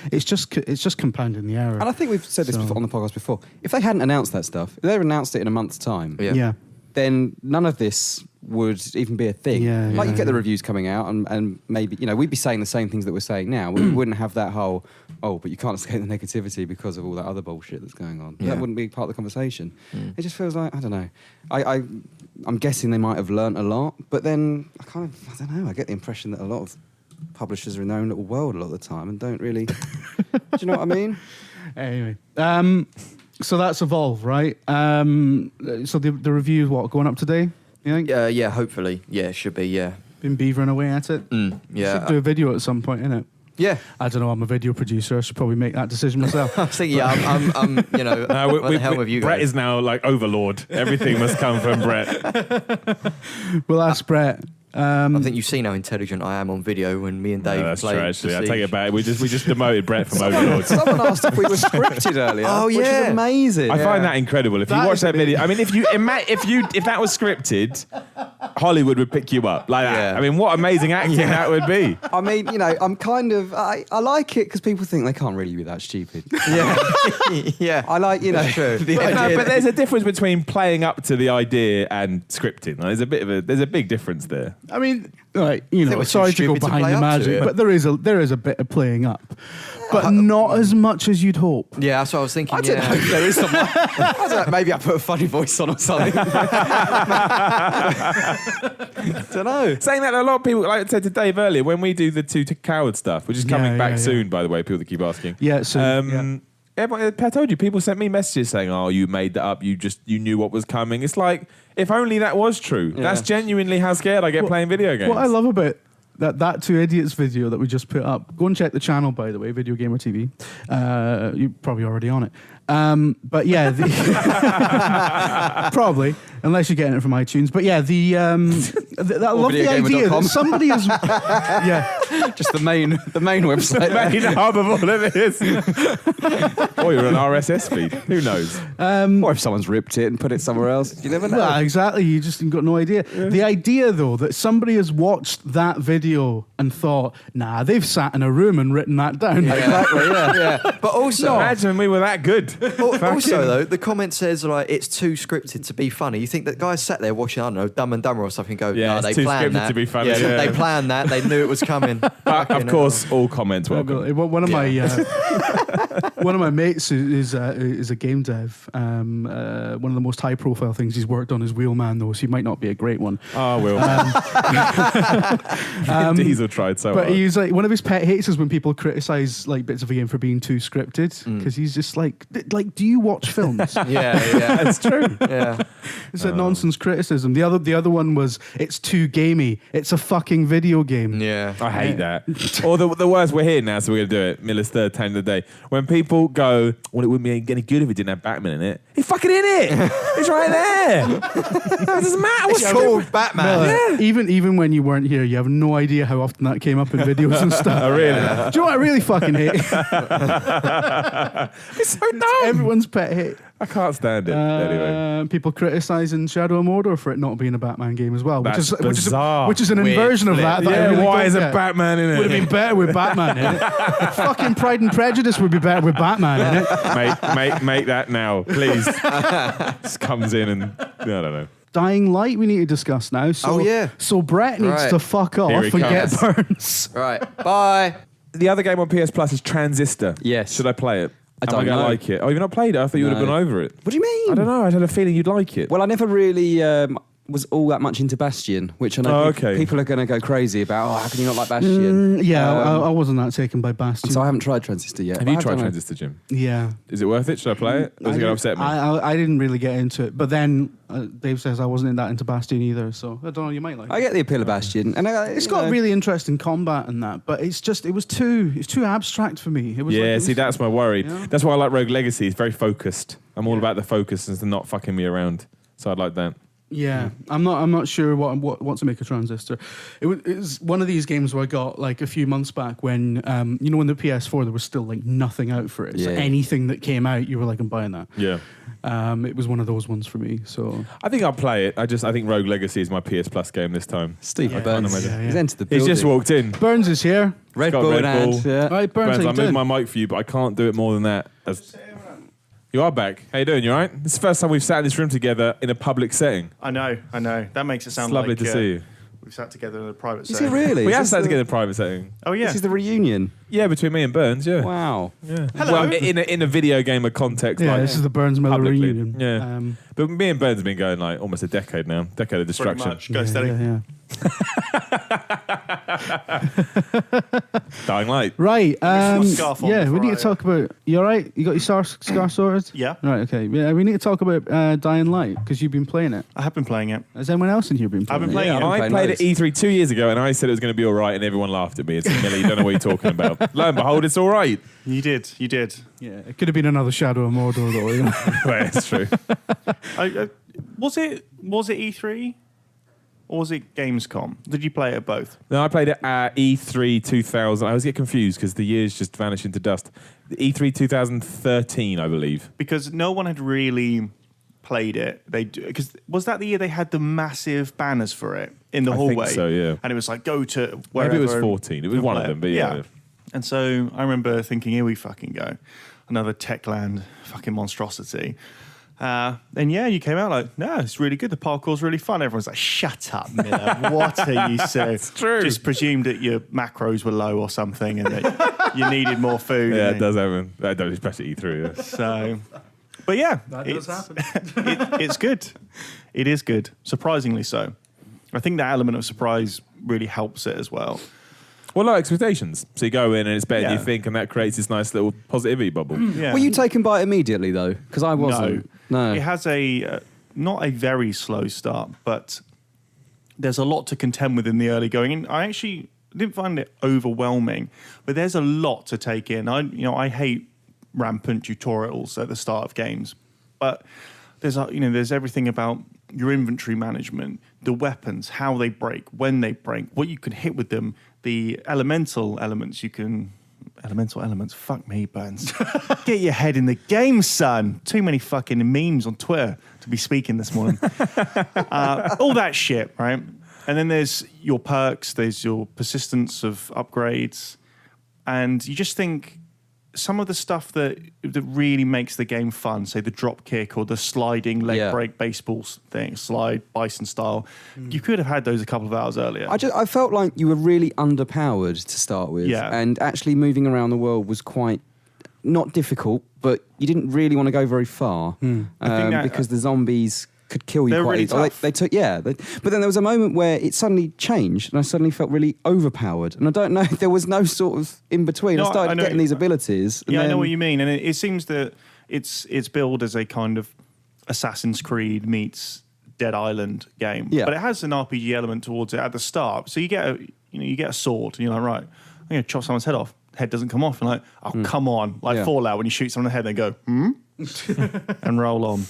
it's just compounding the error. and I think we've said this So- before on the podcast before. If they hadn't announced that stuff, if they had announced it in a month's time, Yeah. then none of this would even be a thing. Yeah, like yeah, you get the yeah. reviews coming out, and maybe we'd be saying the same things that we're saying now. We wouldn't have that whole but you can't escape the negativity because of all that other bullshit that's going on. Yeah. That wouldn't be part of the conversation. It just feels like I don't know. I'm guessing they might have learnt a lot, but then I don't know. I get the impression that a lot of publishers are in their own little world a lot of the time and don't really. Do you know what I mean? Anyway, so that's Evolve, right? So the review, what, going up today? You think? Yeah, hopefully. Yeah, it should be. Yeah. Been beavering away at it. Yeah. Should do a video at some point, innit? Yeah. I don't know. I'm a video producer. I should probably make that decision myself. I was thinking, yeah, I'm you know, what the hell with you Brett guys? is now like overlord. Everything must come from Brett. We'll ask Brett. I think you've seen how intelligent I am on video when me and Dave That's play. true, actually. I The take Siege. it back. We just demoted Brett from overlord. Someone asked if we were scripted earlier. Oh, which yeah. is amazing. I find that incredible. If you That watch is that video, I mean, if that was scripted, Hollywood would pick you up like that. Yeah. I mean, what amazing acting that would be. I mean, you know, I'm kind of I like it because people think they can't really be that stupid. Yeah. Yeah. I like, you know, True. the No, idea. but there's a difference between playing up to the idea and scripting. Like, there's a big difference there. I mean, right, you think know, we're too sorry to go stupid to behind play the up to magic, it. but there is a bit of playing up, but not as much as you'd hope. Yeah, that's what I was thinking. I don't know if there is some. I don't know, maybe I put a funny voice on or something. don't know. Saying that, a lot of people, like I said to Dave earlier, when we do the two coward stuff, which is coming Yeah, back yeah, yeah. soon, by the way, people that keep asking. Yeah, so Everyone, I told you, people sent me messages saying, "Oh, you made that up. You knew what was coming." It's like, if only that was true. Yeah. That's genuinely how scared I get playing video games. What I love about that two idiots video that we just put up. Go and check the channel, by the way, VideoGamerTV. You're probably already on it. But yeah, probably, unless you're getting it from iTunes. But yeah, I love the idea that somebody is, Just the main website. main hub of all of this. Or you're an RSS feed. Who knows? Or if someone's ripped it and put it somewhere else, you never know. well, exactly. You just got no idea. Yeah. The idea, though, that somebody has watched that video and thought, "Nah, they've sat in a room and written that down." Yeah. Exactly. Yeah. But also, Imagine we were that good. also though, the comment says like it's too scripted to be funny. You think that guys sat there watching, I don't know, Dumb and Dumber or something, go, Yeah, no, it's they too planned scripted that. to be funny, Yeah, yeah. they planned that. They knew it was coming. But of course, all comments welcome. One of my one of my mates is a game dev. One of the most high profile things he's worked on is Wheelman, though, so he might not be a great one. Oh, Will. Diesel tried so But hard. he's like, one of his pet hates is when people criticize like bits of a game for being too scripted, because he's just like, do you watch films? Yeah, That's true. yeah. It's a nonsense criticism. The other one was, it's too gamey. It's a fucking video game. Yeah. I hate that. Or the worst, we're here now, so we're going to do it. Miller's third time of the day. When people go, well, it wouldn't be any good if it didn't have Batman in it. He's fucking in it. It's right there. It doesn't matter. It's What's called Batman. Even when you weren't here, you have no idea how often that came up in videos and stuff. Oh, really? Do you know what I really fucking hate? It's so dumb. Everyone's pet hate. I can't stand it. Anyway. People criticising Shadow of Mordor for it not being a Batman game as well, That's bizarre. which is an Weird inversion of flip. that. I Yeah, really why don't is a get. Batman in it? Would have been better with Batman in it. Fucking Pride and Prejudice would be better with Batman in it. Make that now, please. Just comes in and I don't know. Dying Light we need to discuss now. So, Oh, yeah. So Brett needs Right. to fuck off Here and he get comes. burns. Right. Bye. The other game on PS Plus is Transistor. Yes. Should I play it? I don't Am I going to know. like it? Oh, you've not played it? I thought you would have No. gone over it. What do you mean? I don't know. I had a feeling you'd like it. Well, I never really was all that much into Bastion, which I know Oh, okay. people are going to go crazy about. Oh, how can you not like Bastion? I wasn't that taken by Bastion. So I haven't tried Transistor yet. have but you I tried don't know. Transistor, Jim? Yeah. Is it worth it? Should I play it? Or is it going to upset me? I didn't really get into it, but then Dave says I wasn't that into Bastion either, so I don't know, you might like I it. get the appeal of Bastion, and It's got really interesting combat and that, but it was too abstract for me. It was Yeah, like, it see, was- that's my worry. Yeah. That's why I like Rogue Legacy. It's very focused. I'm all about the focus and not fucking me around. So I'd like that. Yeah, I'm not sure what to make of Transistor. It was one of these games where I got like a few months back when when the PS4 there was still like nothing out for it. So Yeah. anything that came out, you were like, I'm buying that. Yeah. It was one of those ones for me. So I think I'll play it. I think Rogue Legacy is my PS Plus game this time. Steve Yeah. Burns. Yeah, yeah. He's entered the He's building. just walked in. Burns is here. Red Got Bull Red in hand. Bull. Yeah. Right, Burns, Burns, how I'm you moving doing? my mic for you, but I can't do it more than that. You are back. How you doing? You all right? This is the first time we've sat in this room together in a public setting. I know. That makes it sound It's lovely like to see you. we've sat together in a private Is setting. it really? We Is have this sat the- together in a private setting. Oh, yeah. This is the reunion. Yeah, between me and Burns, yeah. Wow. Yeah. Hello. Well, in a video gamer context. Yeah, like, this is the Burns Miller publicly. reunion. Yeah. But me and Burns have been going like almost a decade now. Decade of Pretty destruction. much. Go Yeah, steady. yeah, yeah. Dying Light. Right. my scarf on Yeah, we before need to talk about. You all right? You got your scar sorted? Yeah. Right. Okay. Yeah, we need to talk about Dying Light because you've been playing it. I have been playing it. Has anyone else in here been playing I've been it? playing it. I'm I playing played loads. at E3 2 years ago, and I said it was going to be all right, and everyone laughed at me. It's Millie, you don't know what you're talking about. Lo and behold, it's all right. You did. Yeah, it could have been another Shadow of Mordor, though. You know? Well, it's true. Was it E3 or was it Gamescom? Did you play it at both? No, I played it at E3 2000. I always get confused because the years just vanish into dust. E3 2013, I believe. Because no one had really played it. Because was that the year they had the massive banners for it in the I think hallway? so, yeah. And it was like, go to wherever. Maybe it was 14. It was one of them, but yeah. And so I remember thinking, here we fucking go. Another Techland fucking monstrosity. And yeah, you came out like, no, it's really good. The parkour's really fun. Everyone's like, shut up, Miller. What are you saying? It's true. Just presumed that your macros were low or something and that you needed more food. Yeah, and it does happen. I don't especially E3. Yeah. So, but yeah, That does happen. it's good. It is good, surprisingly so. I think that element of surprise really helps it as well. Well, low expectations. So you go in and it's better than Yeah. you think, and that creates this nice little positivity bubble. Yeah. Were you taken by it immediately though? Because I wasn't. No. It has a not a very slow start, but there's a lot to contend with in the early going. And I actually didn't find it overwhelming, but there's a lot to take in. I hate rampant tutorials at the start of games, but there's everything about your inventory management, the weapons, how they break, when they break, what you can hit with them, the elemental elements. Fuck me, Burns. Get your head in the game, son. Too many fucking memes on Twitter to be speaking this morning. All that shit, right? And then there's your perks, there's your persistence of upgrades, and you just think some of the stuff that really makes the game fun, say the drop kick or the sliding leg break baseball thing, slide bison style, you could have had those a couple of hours earlier. I felt like you were really underpowered to start with. Yeah. And actually moving around the world was quite not difficult, but you didn't really want to go very far because the zombies could kill you They're quite really easily. tough. They took, but then there was a moment where it suddenly changed and I suddenly felt really overpowered. And I don't know if there was no sort of in between. No, I started I know- getting these abilities. And Yeah, I know then- what you mean, and it seems that it's billed as a kind of Assassin's Creed meets Dead Island game, Yeah. but it has an RPG element towards it at the start. So you get a sword, and you're like, right, I'm going to chop someone's head off. Head doesn't come off, and like, oh come on, like Yeah. Fallout when you shoot someone in the head, they go and roll on.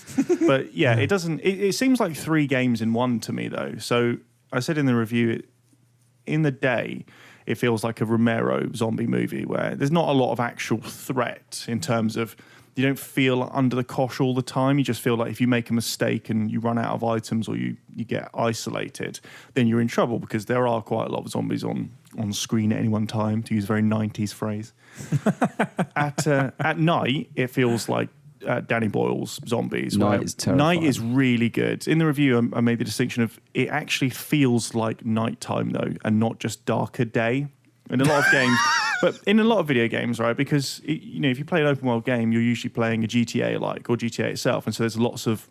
But yeah, it doesn't. It seems like 3 games in one to me though. So I said in the review, in the day, it feels like a Romero zombie movie where there's not a lot of actual threat in terms of you don't feel under the cosh all the time. You just feel like if you make a mistake and you run out of items or you get isolated, then you're in trouble because there are quite a lot of zombies on screen at any one time, to use a very 90s phrase. At night, it feels like Danny Boyle's Zombies. Night where is terrifying. Night is really good. In the review, I made the distinction of it actually feels like nighttime though, and not just darker day. In a lot of games, but in a lot of video games, right? Because if you play an open world game, you're usually playing a GTA like or GTA itself, and so there's lots of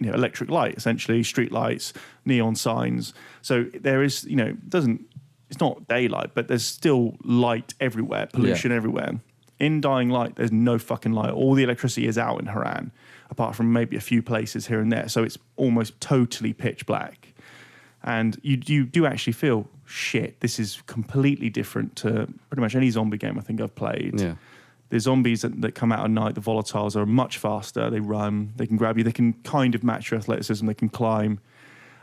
electric light, essentially street lights, neon signs. So there is it's not daylight, but there's still light everywhere, pollution everywhere. In Dying Light, there's no fucking light. All the electricity is out in Haran, apart from maybe a few places here and there. So it's almost totally pitch black. And you do actually feel, shit, this is completely different to pretty much any zombie game I think I've played. Yeah. The zombies that come out at night, the volatiles, are much faster. They run, they can grab you, they can kind of match your athleticism, they can climb.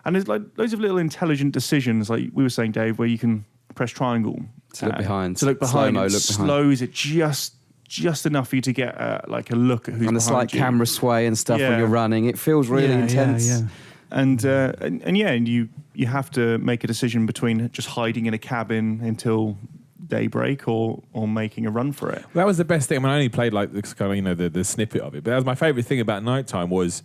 And there's like loads of little intelligent decisions, like we were saying, Dave, where you can press triangle To look behind. To look behind. Slow-mo, It look behind. slows it just enough for you to get like a look at who's and the behind slight you. camera sway and stuff Yeah. when you're running. It feels really intense. Yeah. And you have to make a decision between just hiding in a cabin until daybreak or making a run for it. That was the best thing. I mean, I only played like this kind of the snippet of it, but that was my favorite thing about nighttime was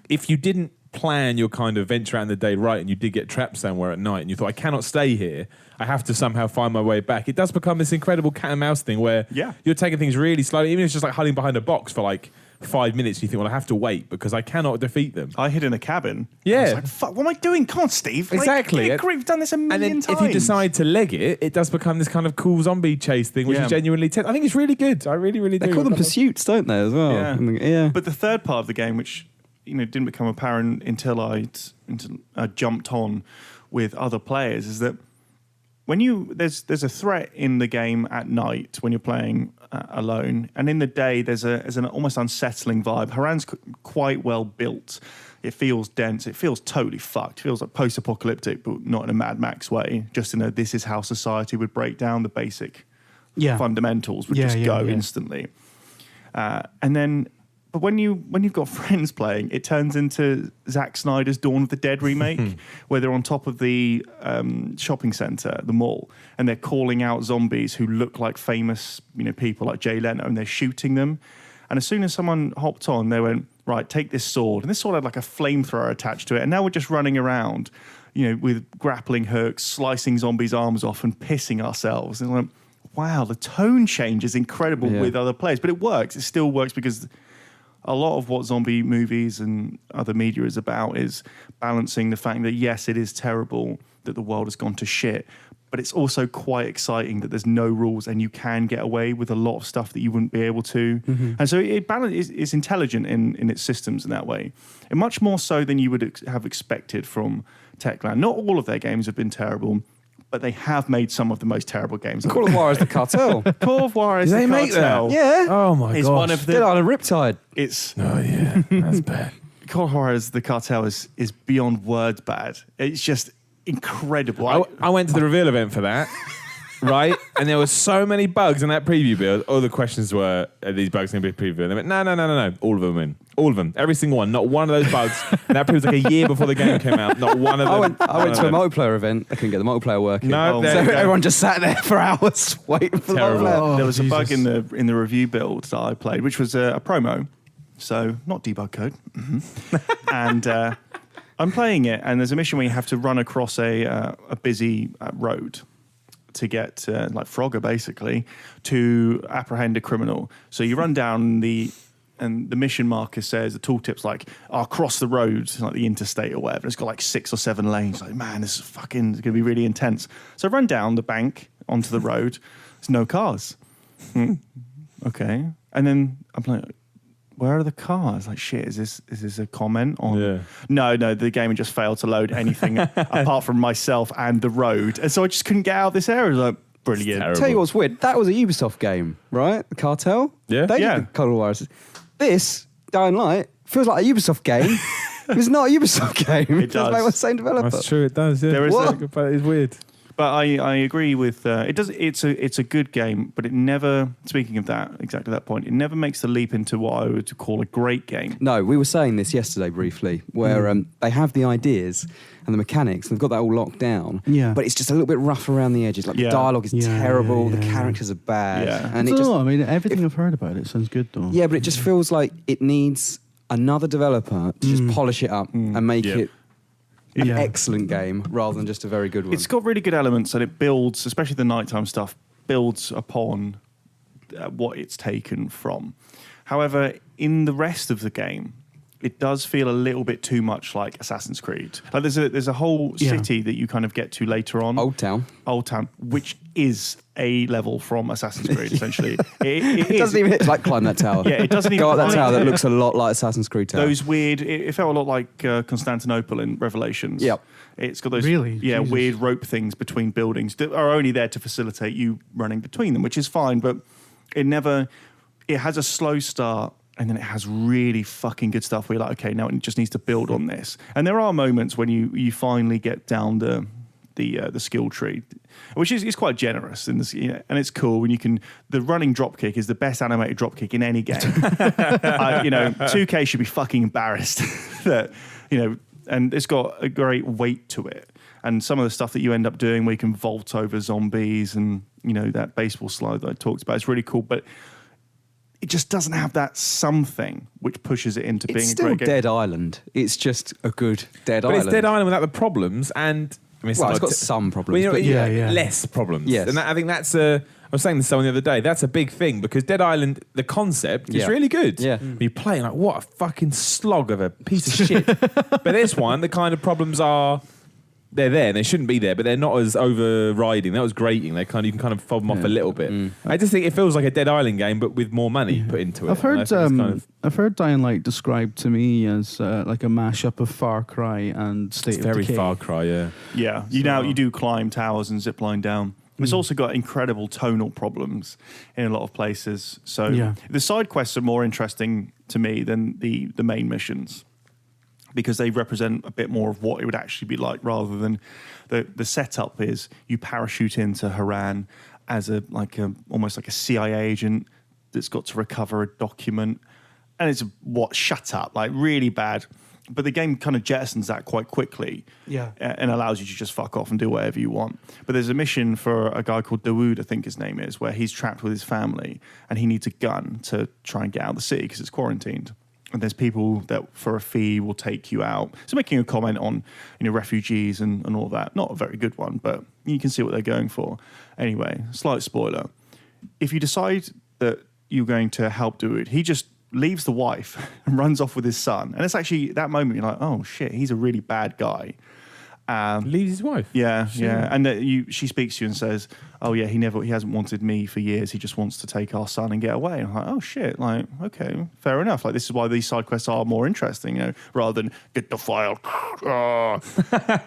if you didn't plan your kind of venture out in the day right and you did get trapped somewhere at night and you thought, I cannot stay here, I have to somehow find my way back. It does become this incredible cat and mouse thing where Yeah. you're taking things really slowly, even if it's just like hiding behind a box for like 5 minutes and you think, well, I have to wait because I cannot defeat them. I hid in a cabin. Yeah. I was like, fuck, what am I doing? Come on, Steve. Like, Exactly. we've done this a million And then times. if you decide to leg it, it does become this kind of cool zombie chase thing, which is genuinely I think it's really good. I really, really do. They call them pursuits, don't they, as well? Yeah. But the third part of the game, which didn't become apparent until I jumped on with other players, is that when there's a threat in the game at night when you're playing alone, and in the day there's an almost unsettling vibe. Haran's quite well built. It feels dense. It feels totally fucked. It feels like post-apocalyptic, but not in a Mad Max way. Just in this is how society would break down. The basic fundamentals would just go instantly. And then, but when you've got friends playing, it turns into Zack Snyder's Dawn of the Dead remake, where they're on top of the shopping centre, the mall, and they're calling out zombies who look like famous, people like Jay Leno, and they're shooting them. And as soon as someone hopped on, they went, right, take this sword. And this sword had like a flamethrower attached to it. And now we're just running around, with grappling hooks, slicing zombies' arms off and pissing ourselves. And I'm like, wow, the tone change is incredible with other players. But it works. It still works because a lot of what zombie movies and other media is about is balancing the fact that, yes, it is terrible that the world has gone to shit, but it's also quite exciting that there's no rules and you can get away with a lot of stuff that you wouldn't be able to. And so it's intelligent in its systems in that way. And much more so than you would have expected from Techland. Not all of their games have been terrible, but they have made some of the most terrible games. Call of Juarez the Cartel. Call of Juarez the Cartel. Yeah. Oh my god. It's one of the... Dead Island Riptide. Oh yeah, that's bad. Call of Juarez the Cartel is beyond words bad. It's just incredible. I went to the reveal event for that, right? And there were so many bugs in that preview build. All the questions were, are these bugs going to be preview? And they went, no. All of them in. All of them. Every single one. Not one of those bugs. And that preview was like a year before the game came out. Not one of them. I went to a multiplayer event. I couldn't get the multiplayer working. No, so everyone just sat there for hours waiting for Terrible. the multiplayer. There was a bug in the review build that I played, which was a promo. So not debug code. And I'm playing it, and there's a mission where you have to run across a busy road to get, like Frogger basically, to apprehend a criminal. So you run down and the mission marker says, the tooltip's like, cross the road, like the interstate or whatever. It's got like 6 or 7 lanes. Like, man, this is it's going to be really intense. So I run down the bank onto the road. There's no cars. Okay. And then I'm like, where are the cars? Like, shit, is this a comment on? Yeah. No, the game had just failed to load anything apart from myself and the road. And so I just couldn't get out of this area. Like, brilliant. Terrible. Tell you what's weird. That was a Ubisoft game, right? The Cartel. Yeah. They did the Call of Juarez. This Dying Light feels like a Ubisoft game. It's not a Ubisoft game. It does. It's the same developer. That's true. It does. Yeah. There is but it's weird. But I agree with it. Does it's a good game, but it never. Speaking of that, exactly that point, it never makes the leap into what I would call a great game. No, we were saying this yesterday briefly, where they have the ideas and the mechanics, and they've got that all locked down. Yeah. But it's just a little bit rough around the edges. Like the dialogue is terrible, the characters are bad, and I mean, everything I've heard about it sounds good though. Yeah, but it just feels like it needs another developer to just polish it up and make it an excellent game rather than just a very good one. It's got really good elements, and it builds, especially the nighttime stuff, builds upon what it's taken from. However, in the rest of the game, it does feel a little bit too much like Assassin's Creed. Like there's a whole city that you kind of get to later on. Old Town, which is a level from Assassin's Creed, essentially. It doesn't even it's like climb that tower. Yeah, it doesn't even go up that tower that looks a lot like Assassin's Creed Tower. Those weird, it felt a lot like Constantinople in Revelations. Yep. It's got those Jesus. weird rope things between buildings that are only there to facilitate you running between them, which is fine, but it has a slow start. And then it has really fucking good stuff where you're like, okay, now it just needs to build on this. And there are moments when you finally get down the skill tree, which is quite generous in this, and it's cool when you can. The running dropkick is the best animated dropkick in any game. 2K should be fucking embarrassed that and it's got a great weight to it. And some of the stuff that you end up doing where you can vault over zombies and that baseball slide that I talked about, it's really cool, but it just doesn't have that something which pushes it into being a great game. It's still Dead Island. It's just a good Dead But Island. it's Dead Island without the problems, and I mean, Well, it's got some problems, Well, but yeah. less problems. Yes. And I think that's I was saying this to someone the other day. That's a big thing because Dead Island, the concept is really good. Yeah. You play like what a fucking slog of a piece of shit. But this one, the kind of problems are. They're there and they shouldn't be there, but they're not as overriding. That was grating. You can kind of fob them off a little bit. I just think it feels like a Dead Island game, but with more money put into it. I've heard And I've heard Dying Light described to me as like a mashup of Far Cry and State it's of very Decay. Far Cry, yeah. Yeah, you do climb towers and zip line down. It's also got incredible tonal problems in a lot of places. So the side quests are more interesting to me than the main missions, because they represent a bit more of what it would actually be like, rather than the setup is you parachute into Haran as almost like a CIA agent that's got to recover a document, and it's shut up, like really bad. But the game kind of jettisons that quite quickly, and allows you to just fuck off and do whatever you want. But there's a mission for a guy called Dawood, I think his name is, where he's trapped with his family and he needs a gun to try and get out of the city because it's quarantined. And there's people that for a fee will take you out. So making a comment on, refugees and all that. Not a very good one, but you can see what they're going for. Anyway, slight spoiler. If you decide that you're going to help Dawood, he just leaves the wife and runs off with his son. And it's actually that moment you're like, oh shit, he's a really bad guy. Leaves his wife. Yeah. And she speaks to you and says, oh yeah, he hasn't wanted me for years. He just wants to take our son and get away. And I'm like, oh shit, like, okay, fair enough. Like, this is why these side quests are more interesting, rather than get the file.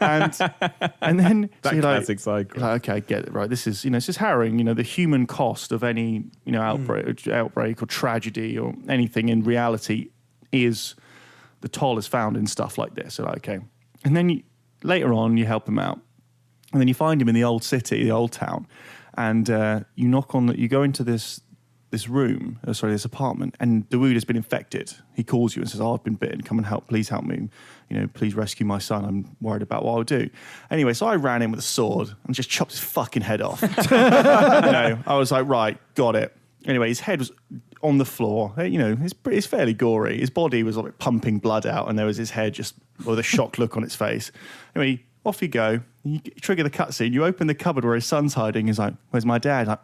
and then That classic side quest. like, okay, I get it, right? This is harrowing. The human cost of any, outbreak or tragedy or anything in reality is the toll is found in stuff like this. So like, okay. And then later on, you help him out. And then you find him in the old city, the old town, and you go into this room, this apartment, and Dawood has been infected. He calls you and says, "Oh, I've been bitten. Come and help. Please help me. Please rescue my son. I'm worried about what I'll do." Anyway, so I ran in with a sword and just chopped his fucking head off. I was like, right, got it. Anyway, his head was on the floor. It's fairly gory. His body was like pumping blood out, and there was his head just with a shocked look on its face. Anyway, off you go. You trigger the cutscene. You open the cupboard where his son's hiding. He's like, "Where's my dad?" Like,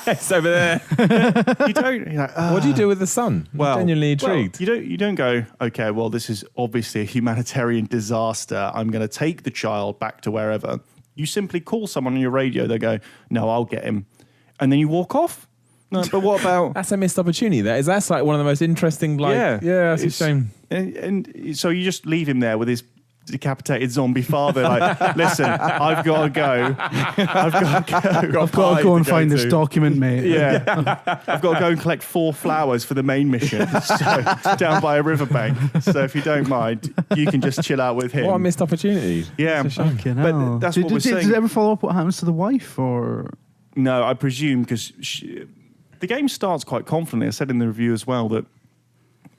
it's over there. you don't. You're like, What do you do with the son? Well, I'm genuinely intrigued. You don't go, okay, well, this is obviously a humanitarian disaster. I'm going to take the child back to wherever. You simply call someone on your radio. They go, "No, I'll get him," and then you walk off. No, but what about? That's a missed opportunity. That's like one of the most interesting. That's a shame. And so you just leave him there with his decapitated zombie father. Like, listen, I've got to go. I've got to go and find this document, mate. Yeah, I've got to go and collect 4 flowers for the main mission. So, down by a riverbank. So if you don't mind, you can just chill out with him. What a missed opportunity. Yeah, but that's what we're saying. Did it ever follow up what happens to the wife, or? No, I presume because the game starts quite confidently. I said in the review as well that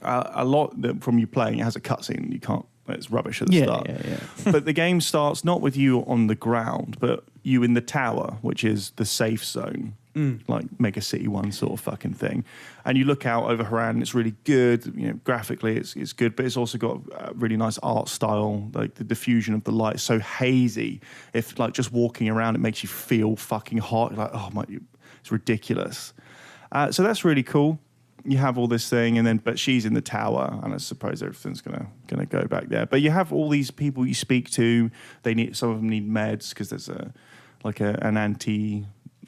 a lot from you playing, it has a cutscene. You can't. It's rubbish at the start. Yeah. But the game starts not with you on the ground, but you in the tower, which is the safe zone, like Mega City 1 sort of fucking thing. And you look out over Haran, it's really good. Graphically, it's good, but it's also got a really nice art style. Like the diffusion of the light is so hazy. If like just walking around, it makes you feel fucking hot. You're like, oh my, it's ridiculous. So that's really cool. You have all this thing, but she's in the tower, and I suppose everything's gonna go back there. But you have all these people you speak to. Some of them need meds because there's an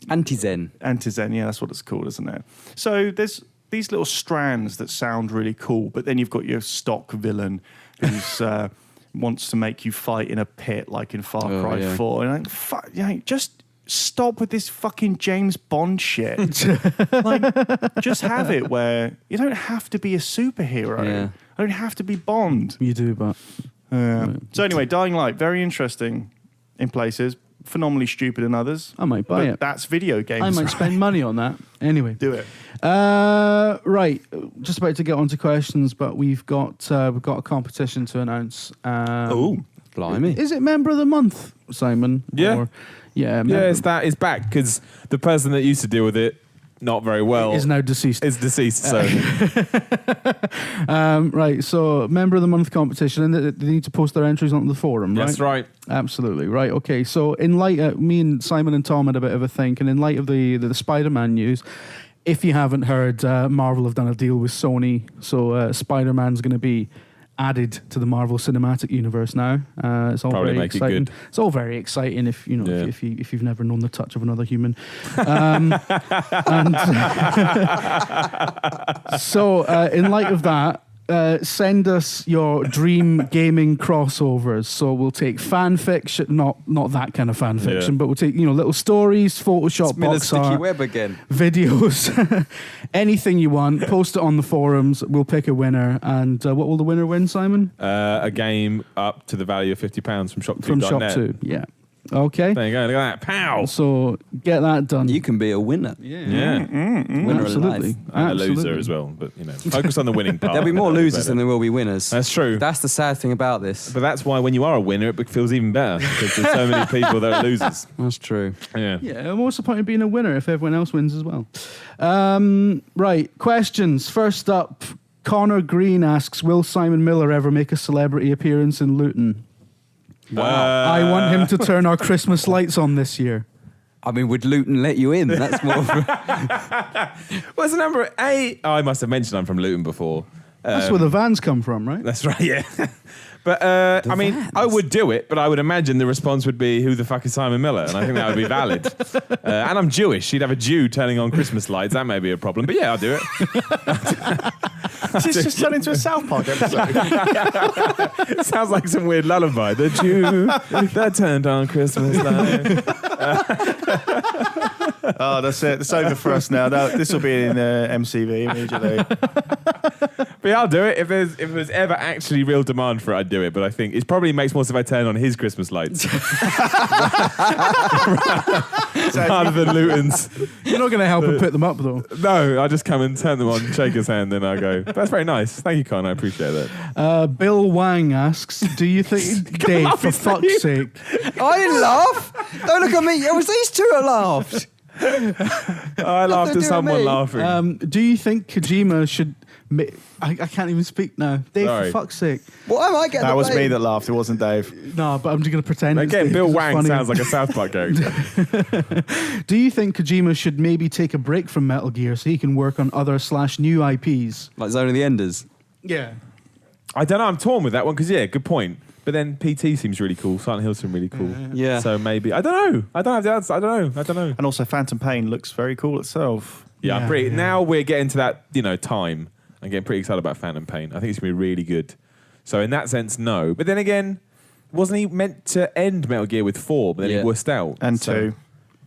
anti-zen. Yeah, that's what it's called, isn't it? So there's these little strands that sound really cool, but then you've got your stock villain who's wants to make you fight in a pit like in Far Cry 4, and like, fuck, just. Stop with this fucking James Bond shit. Just have it where you don't have to be a superhero. Yeah. I don't have to be Bond. You do, but... So anyway, Dying Light, very interesting in places, phenomenally stupid in others. I might buy it. That's video games. I might spend money on that. Anyway. Do it. Right, just about to get on to questions, but we've got a competition to announce. Blimey. Is it Member of the Month, Simon? Yeah. Yeah, it's back because the person that used to deal with it not very well. Is now deceased. Is deceased, so. Right, so member of the month competition, and they need to post their entries onto the forum, right? That's right. Absolutely, right, okay. So in light of, me and Simon and Tom had a bit of a think, and in light of the Spider-Man news, if you haven't heard, Marvel have done a deal with Sony, so Spider-Man's going to be added to the Marvel Cinematic Universe now. It's all Probably very make it exciting. good. It's all very exciting if you know Yeah. if you've never known the touch of another human. So in light of that, send us your dream gaming crossovers. So we'll take fan fiction, not that kind of fan fiction, Yeah. but we'll take little stories, Photoshop, It's Miller's box sticky art, web again. videos, anything you want. Post it on the forums. We'll pick a winner. And what will the winner win, Simon? A game up to the value of £50 from ShopTube.net. From Shop 2. Yeah. Okay. There you go. Look at that. Pow. So get that done. You can be a winner. Yeah. Winner of Absolutely. life. And a loser Absolutely. as well. But, focus on the winning part. There'll be more losers Better. than there will be winners. That's true. That's the sad thing about this. But that's why when you are a winner, it feels even better because there's so many people that are losers. That's true. Yeah. Yeah, and what's the point of being a winner if everyone else wins as well? Right, questions. First up, Connor Green asks, will Simon Miller ever make a celebrity appearance in Luton? I want him to turn our Christmas lights on this year. I mean, would Luton let you in? That's more of a... What's the number? Oh, I must have mentioned I'm from Luton before. That's where the vans come from, right? That's right, yeah. But, I mean, vans. I would do it, but I would imagine the response would be, who the fuck is Simon Miller? And I think that would be valid. And I'm Jewish. You'd have a Jew turning on Christmas lights. That may be a problem. But yeah, I'll do it. This just turned into a South Park episode. It sounds like some weird lullaby. The Jew that turned on Christmas lights. Oh, that's it. It's over for us now. This will be in MCV immediately. But yeah, I'll do it. If there's ever actually real demand for it, I'd do it. But I think it probably makes more sense if I turn on his Christmas lights rather than Luton's. You're not going to help him put them up, though. No, I just come and turn them on, shake his hand, and I go, that's very nice. Thank you, Con. I appreciate that. Bill Wang asks, do you think, Dave, laugh, for it's fuck's sake, I didn't laugh. Don't look at me. It was these two that laughed. I laughed to at do someone with me. laughing. do you think Kojima should... I can't even speak now. Dave, Sorry. for fuck's sake. Well, I might get That the was me blame. that laughed. It wasn't Dave. No, but I'm just going to pretend it's Again, Dave Bill 'cause it's Wang funny. sounds like a South Park character. Do you think Kojima should maybe take a break from Metal Gear so he can work on other / new IPs? Like Zone of the Enders. Yeah. I don't know. I'm torn with that one because, yeah, good point. But then PT seems really cool. Silent Hill seems really cool. Yeah. So maybe. I don't know. I don't have the answer. I don't know. And also, Phantom Pain looks very cool itself. Yeah, I'm Yeah, pretty. yeah. Now we're getting to that, time. I'm getting pretty excited about Phantom Pain. I think it's going to be really good. So in that sense, no. But then again, wasn't he meant to end Metal Gear with 4, but then Yeah. he wussed out? And So- 2.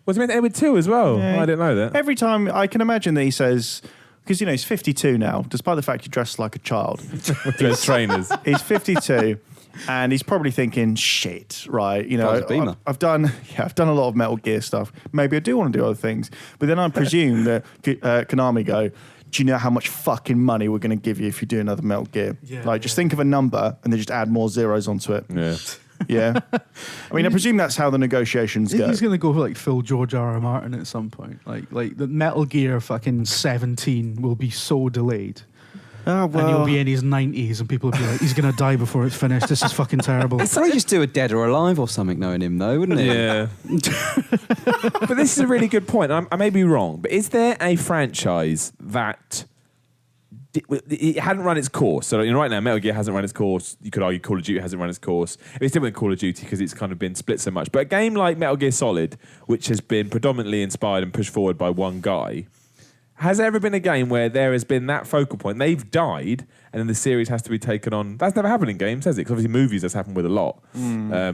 Was he meant to end with 2 as well? Yeah. Oh, I didn't know that. Every time I can imagine that he says, because, he's 52 now, despite the fact he dressed like a child. With trainers. He's 52. And he's probably thinking, shit, right? Drives a Beamer. I've done a lot of Metal Gear stuff. Maybe I do want to do other things. But then I presume that Konami go, do you know how much fucking money we're going to give you if you do another Metal Gear? Yeah, just think of a number and then just add more zeros onto it. Yeah. Yeah. I mean, I presume that's how the negotiations go. He's going to go for like full George R.R. Martin at some point. Like the Metal Gear fucking 17 will be so delayed. Oh, And he'll be in his 90s and people will be like, he's going to die before it's finished. This is fucking terrible. He'd probably just do a Dead or Alive or something, knowing him, though, wouldn't he? Yeah. But this is a really good point. I may be wrong, but is there a franchise that it hadn't run its course? So right now, Metal Gear hasn't run its course. You could argue Call of Duty hasn't run its course. It's different than Call of Duty because it's kind of been split so much. But a game like Metal Gear Solid, which has been predominantly inspired and pushed forward by one guy, has there ever been a game where there has been that focal point? They've died, and then the series has to be taken on. That's never happened in games, has it? Because obviously movies that's happened with a lot,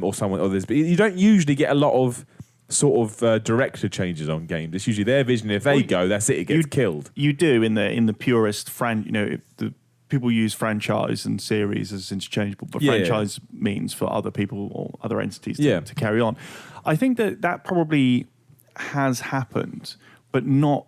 or someone others. But you don't usually get a lot of sort of director changes on games. It's usually their vision. If they go, that's it. It gets killed. You do in the purest the people use franchise and series as interchangeable, but franchise means for other people or other entities to carry on. I think that probably has happened, but not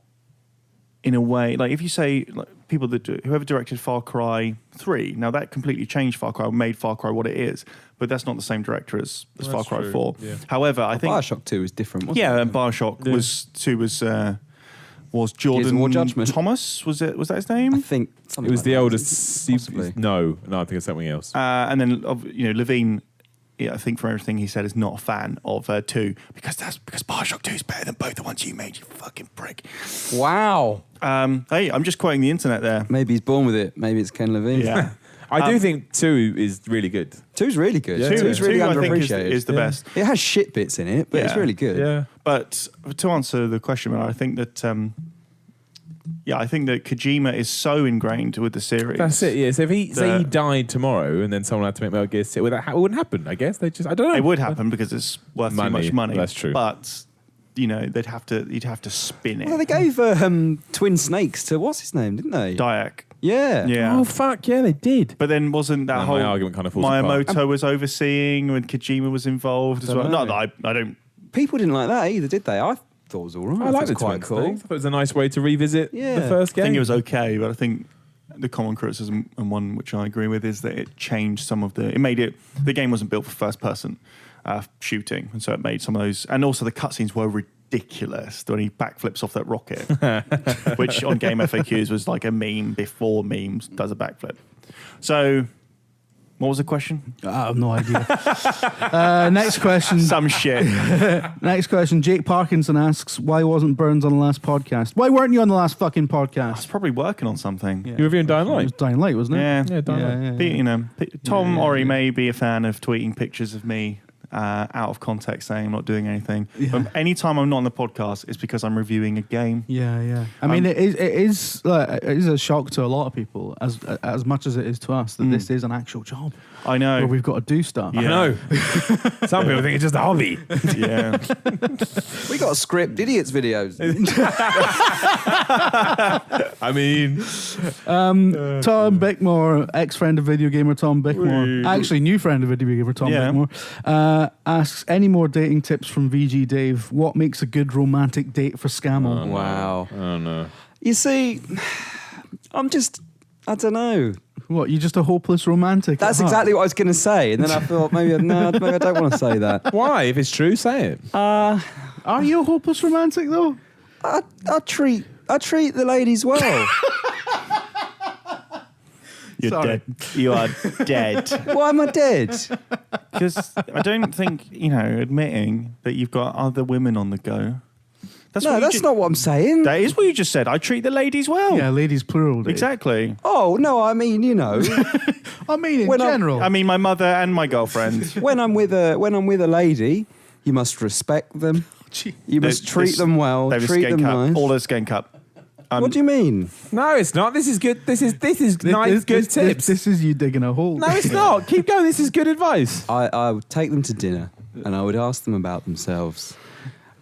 in a way, like if you say like people that whoever directed Far Cry 3, now that completely changed Far Cry, made Far Cry what it is, but that's not the same director as Far Cry true. 4. Yeah. However, I think Bioshock 2 is different, wasn't it? and Bioshock was was Gears of Jordan War Judgment. Thomas. Was that his I name? think It something was like the that. oldest. Possibly. No, I think it's something else. And then Levine. Yeah, I think from everything he said, is not a fan of 2 because Bioshock 2 is better than both the ones you made. You fucking prick. Wow. Hey, I'm just quoting the internet there. Maybe he's born with it. Maybe it's Ken Levine. Yeah. I do think 2 is really good. 2's really good. Yeah. 2's really 2, I think, underappreciated. is the best. It has shit bits in it, but it's Yeah. really good. Yeah. But to answer the question, I think that I think that Kojima is so ingrained with the series. That's it. Yeah. So if he say he that- died tomorrow, and then someone had to make Metal Gear Solid, it wouldn't happen. I guess I don't know. It would happen because it's worth too Money. much money. That's true. But you'd have to spin it. Well, they gave Twin Snakes to what's his name, didn't they? Dyack. Yeah. Yeah. Oh fuck yeah, they did. But then wasn't that No, whole my argument kind of falls apart. Miyamoto was overseeing when Kojima was involved as well? Dunno. Not that I don't. People didn't like that either, did they? I thought it was all right. I like it the was quite twin cool. things. I thought it was a nice way to revisit Yeah. the first I game. think it was okay, but I think the common criticism, and one which I agree with, is that it changed some of it made it. The game wasn't built for first person shooting, and so it made some of those. And also the cutscenes were ridiculous when he backflips off that rocket, which on Game FAQs was like a meme before memes does a backflip. So, what was the question? I have no idea. Next question. Some shit. Next question. Jake Parkinson asks, why wasn't Burns on the last podcast? Why weren't you on the last fucking I was podcast? probably working on something. Yeah. You were reviewing Dying It was Light. Dying Light, wasn't it? Yeah. Yeah, Dying Light. Tom Yeah, Ori yeah. may be a fan of tweeting pictures of me out of context, saying I'm not doing anything. Yeah. But anytime I'm not on the podcast, it's because I'm reviewing a game. Yeah, yeah. I mean, it is a shock to a lot of people, as much as it is to us, that this is an actual job I know. where we've got to do stuff. Yeah. I know. Some people think it's just a hobby. Yeah. We got script idiots videos. I mean, Tom Bickmore, ex-friend of VideoGamer Tom Bickmore, actually new friend of VideoGamer Tom Yeah. Bickmore, asks, any more dating tips from VG Dave? What makes a good romantic date for Scammell? Wow. oh no. You see, I don't know. What, you just a hopeless romantic? That's at heart? exactly what I was going to say. And then I thought, maybe I don't want to say that. Why? If it's true, say it. Are you a hopeless romantic though? I treat the ladies well. You're Sorry. dead. You are dead. Why am I dead? Because I don't think, admitting that you've got other women on the go. That's not what I'm saying. That is what you just said. I treat the ladies well. Yeah, ladies plural. Dave. Exactly. Oh, no, I mean, I mean, in When I'm- general. I mean, my mother and my girlfriend. when I'm with a lady, you must respect them. You must treat them well, Davis treat Skate them Cup. nice. All this game cup. What do you mean? No, it's not. This is good. This is nice, good tips. This is you digging a hole. No, it's not. Keep going. This is good advice. I would take them to dinner and I would ask them about themselves.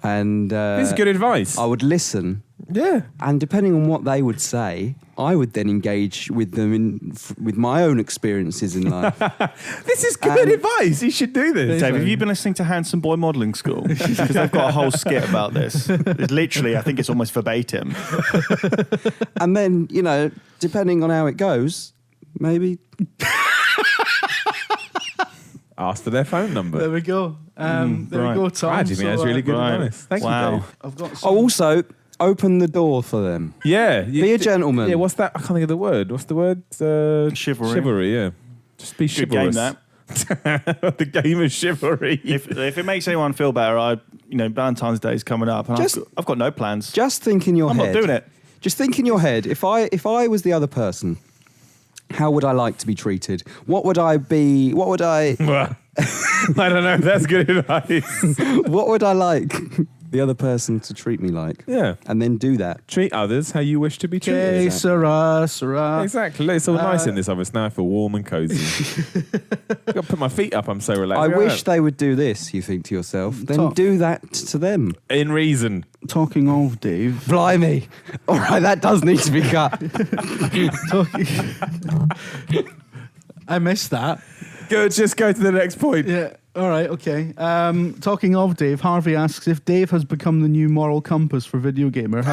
And This is good advice. I would listen. Yeah. And depending on what they would say, I would then engage with them with my own experiences in life. This is good advice. You should do this. Dave, have you been listening to Handsome Boy Modelling School? Because they've got a whole skit about this. It's literally, I think it's almost verbatim. And then, depending on how it goes, maybe. Ask for their phone number. There we go. There right. we go, Tom. Ah, Jimmy, that's really good Right. advice. Thank Wow. you, Dave. I've got Oh, also, open the door for them. Yeah. Be a gentleman. Yeah, what's that? I can't think of the word. What's the word? Chivalry. Chivalry, yeah. Just be Good game, chivalrous. that. The game of chivalry. If it makes anyone feel better, Valentine's Day is coming up, and I've got no plans. Just think in your I'm head. not doing it. Just think in your head, if I was the other person, how would I like to be treated? What would I be? What would I? Well, I don't know if that's good advice. What would I like the other person to treat me like? Yeah. And then do that. Treat others how you wish to be treated. Okay, Sarah. Exactly. It's all nice in this office now. I feel warm and cozy. I've got to put my feet up. I'm so relaxed. I Look at wish that. they would do this, you think to yourself. Then Top. do that to them. In reason. Talking of Dave. Blimey. All right, that does need to be cut. I missed that. Good. Just go to the next point. Yeah. All right. Okay. Talking of Dave, Harvey asks if Dave has become the new moral compass for VideoGamer.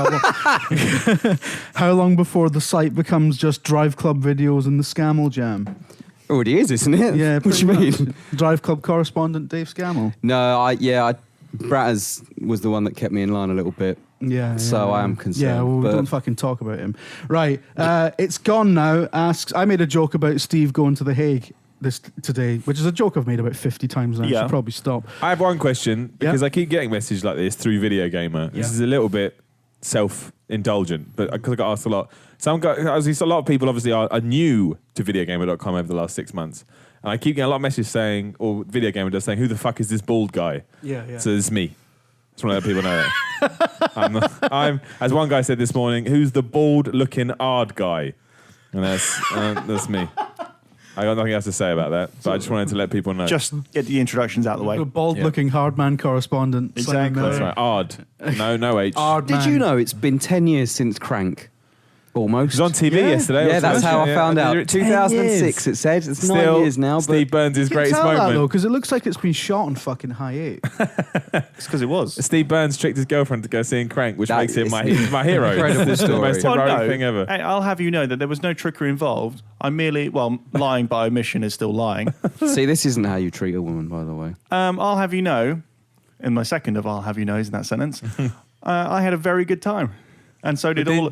How long before the site becomes just Drive Club videos and the Scammell Jam? Already is, isn't it? Yeah. What do you pretty mean? much. Drive Club correspondent Dave Scammell. No, Bratters was the one that kept me in line a little bit. Yeah. So I am concerned. Yeah, well, we but- don't fucking talk about him. Right. It's Gone Now asks, I made a joke about Steve going to The Hague today, which is a joke I've made about 50 times now. I should probably stop. I have one question because I keep getting messages like this through VideoGamer. This is a little bit self-indulgent, but because I got asked a lot. A lot of people obviously are new to VideoGamer.com over the last 6 months. And I keep getting a lot of messages saying, or VideoGamer does saying, who the fuck is this bald guy? Yeah. So it's me. Just want to let people know that. I'm, as one guy said this morning, who's the bald-looking Ard guy? And that's me. I got nothing else to say about that, but I just wanted to let people know. Just get the introductions out of the way. The bald-looking hardman correspondent. Exactly. Simon That's Miller. right. Ard. No H. Ardman. Did you know it's been 10 years since Crank? Almost. It was on TV yesterday. Yeah, that's how I found out. 2006 it said. It's 9 years now. Steve Burns' You can greatest tell that, though, moment. because it looks like it's been shot on fucking high 8. It's because it was. Steve Burns tricked his girlfriend to go seeing Crank, which That makes him is my hero. incredible It's the story. most Well, heroic no, thing ever. hey, I'll have you know that there was no trickery involved. I'm merely, lying by omission is still lying. See, this isn't how you treat a woman, by the way. I'll have you know, in my second of I'll have you knows in that sentence, I had a very good time. And so did all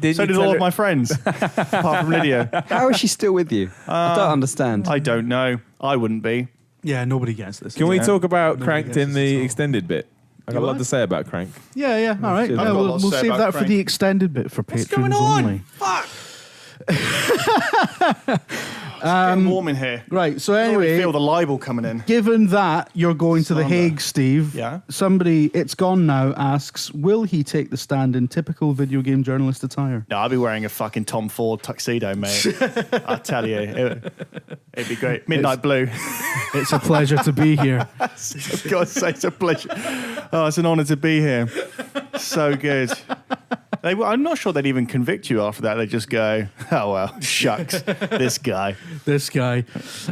of my friends, apart from Lydia. How is she still with you? I don't understand. I don't know. I wouldn't be. Yeah, nobody gets this. Can we Yeah. talk about Nobody Cranked gets in this the at all. extended bit? I got a You lot what? to say about Crank. Yeah, all right. I've Yeah, got we'll lots to say save about that for Crank. the extended bit for What's patrons going on? only. Fuck. It's getting warm in here. Right, so I can already anyway, feel the libel coming in. given that you're going to The Slander. Hague, Steve, Yeah. somebody, It's Gone Now, asks, will he take the stand in typical video game journalist attire? No, I'll be wearing a fucking Tom Ford tuxedo, mate. I tell you, it'd be great. Midnight blue. It's a pleasure to be here. For God's sake, it's a pleasure. Oh, it's an honour to be here. So good. I'm not sure they'd even convict you after that. They just go, oh, well, shucks, this guy. This guy.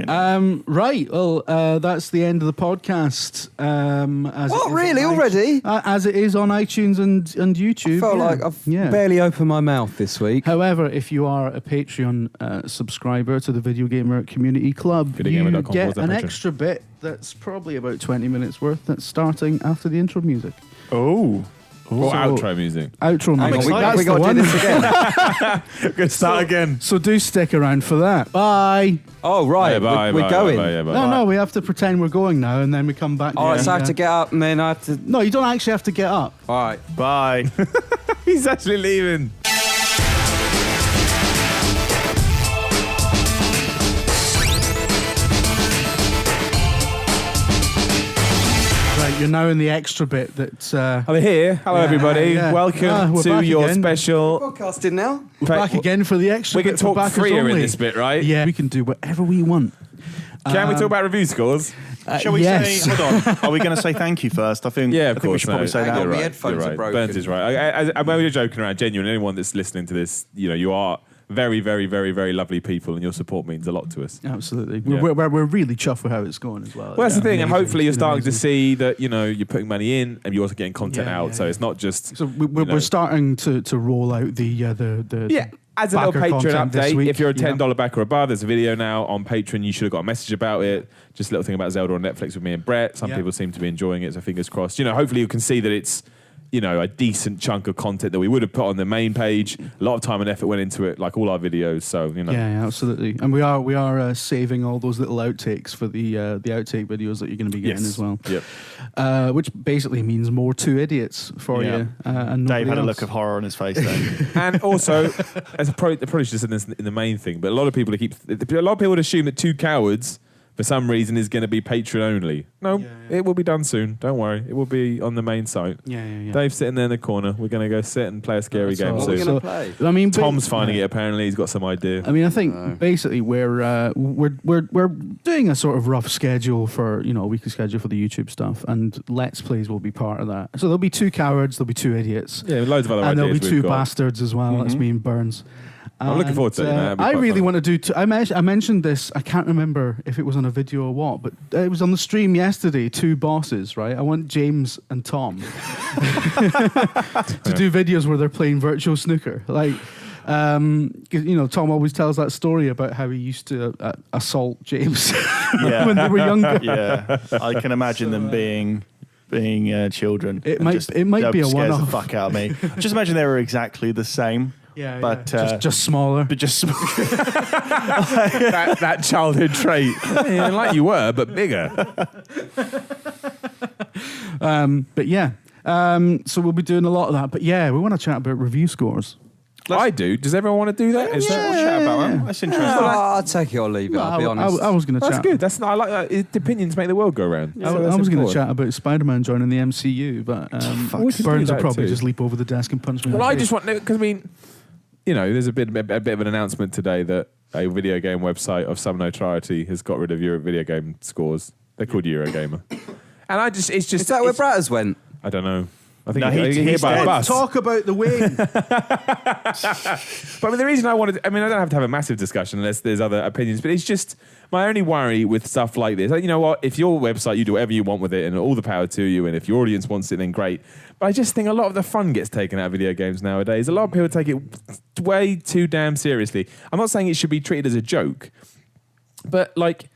Right, well, that's the end of the podcast. As What, it is really? on Already? As it is on iTunes and YouTube. I felt yeah. like I've Yeah. barely opened my mouth this week. However, if you are a Patreon subscriber to the Video Gamer Community Club, you VideoGamer.com get was an that Patreon. extra bit that's probably about 20 minutes worth that's starting after the intro music. Oh. Or So- outro music. Outro Hang on, music. we That's got the to one. do this again. Good start again. So do stick around for that. Bye. Oh, right. Yeah, bye, we're bye, going. bye, yeah, bye. No, we have to pretend we're going now and then we come back. All right, to so I have to get up and then I have to... No, you don't actually have to get up. All right. Bye. He's actually leaving. Right, you're now in the extra bit that's... Hello here. Hello, Yeah, everybody. yeah. Welcome We're to back your again. special... Podcasting now? We're back again for the extra We can bit for talk backers freer in only. this bit, right? Yeah, we can do whatever we want. Can we talk about review scores? Shall we yes. say, hold on, are we going to say thank you first? I think, Yeah, I of think we course. should probably say Hang that. on, You're my right. headphones You're are right. broken. Burns is right. I'm only joking around. Genuinely, anyone that's listening to this, you are very, very, very, very lovely people, and your support means a lot to us. Absolutely. Yeah. We're really chuffed with how it's going as well. Well, that's the thing, and Amazing. hopefully you're It's been starting to amazing. see that you're putting money in, and you're also getting content Yeah, out. yeah, So yeah. it's not just So we're you know. starting to roll out the Yeah, as a little backer Patreon content this update, week. if you're a Yeah. $10 backer or above, there's a video now on Patreon. You should have got a message about it. Just a little thing about Zelda on Netflix with me and Brett. Some Yeah. people seem to be enjoying it, so fingers crossed. Hopefully you can see that it's a decent chunk of content that we would have put on the main page. A lot of time and effort went into it, like all our videos. So Yeah, absolutely. And we are saving all those little outtakes for the outtake videos that you're going to be getting Yes. as well. Yep. Which basically means more two idiots for Yeah. you. And Dave nobody had a else. look of horror on his face then. And also, as I probably should have said this in the main thing, but a lot of people would assume that Two Cowards for some reason is going to be Patreon only. No, it will be done soon. Don't worry. It will be on the main site. Yeah. Dave's sitting there in the corner. We're going to go sit and play a scary That's game all. What are we soon. going to So- play? I mean, Tom's finding it apparently. He's got some idea. I mean, I think basically we're doing a sort of rough schedule for a weekly schedule for the YouTube stuff, and Let's Plays will be part of that. So there'll be Two Cowards, there'll be two idiots, Yeah, loads of other and ideas there'll be we've two got. bastards as well. That's me and Burns. I'm looking forward to it, And, that'd be I quite really fun. want to do. I mentioned this. I can't remember if it was on a video or what, but it was on the stream yesterday. Two bosses, right? I want James and Tom to do videos where they're playing virtual snooker, like. 'Cause, Tom always tells that story about how he used to assault James Yeah. when they were younger. Yeah, I can imagine them being being children. It might be a scares one-off. the fuck out of me. Just imagine they were exactly the same. Yeah, but just smaller. But just that childhood trait, yeah, like you were, but bigger. But yeah, so we'll be doing a lot of that. But yeah, we want to chat about review scores. I do. Does everyone want to do that? Is we'll that chat about them. That's interesting. I'll take it or leave it. I'll be honest. I was going to that's chat. good. That's I like that. Opinions make the world go round. I was going to chat about Spider-Man joining the MCU, but We could do Burns will that probably too. just leap over the desk and punch me. Well, in the I face. just want because I mean, you know, there's a bit of an announcement today that a video game website of some notoriety has got rid of Euro video game scores. They're called Eurogamer, and I just it's just Is that where it's- Bratters went? I don't know. I think No, he he's hit by a dead. bus. Talk about the wing. But I mean, the reason I wanted, I mean, I don't have to have a massive discussion unless there's other opinions, but it's just my only worry with stuff like this. Like, you know what? If your website, you do whatever you want with it and all the power to you, and if your audience wants it, then great. But I just think a lot of the fun gets taken out of video games nowadays. A lot of people take it way too damn seriously. I'm not saying it should be treated as a joke, but like,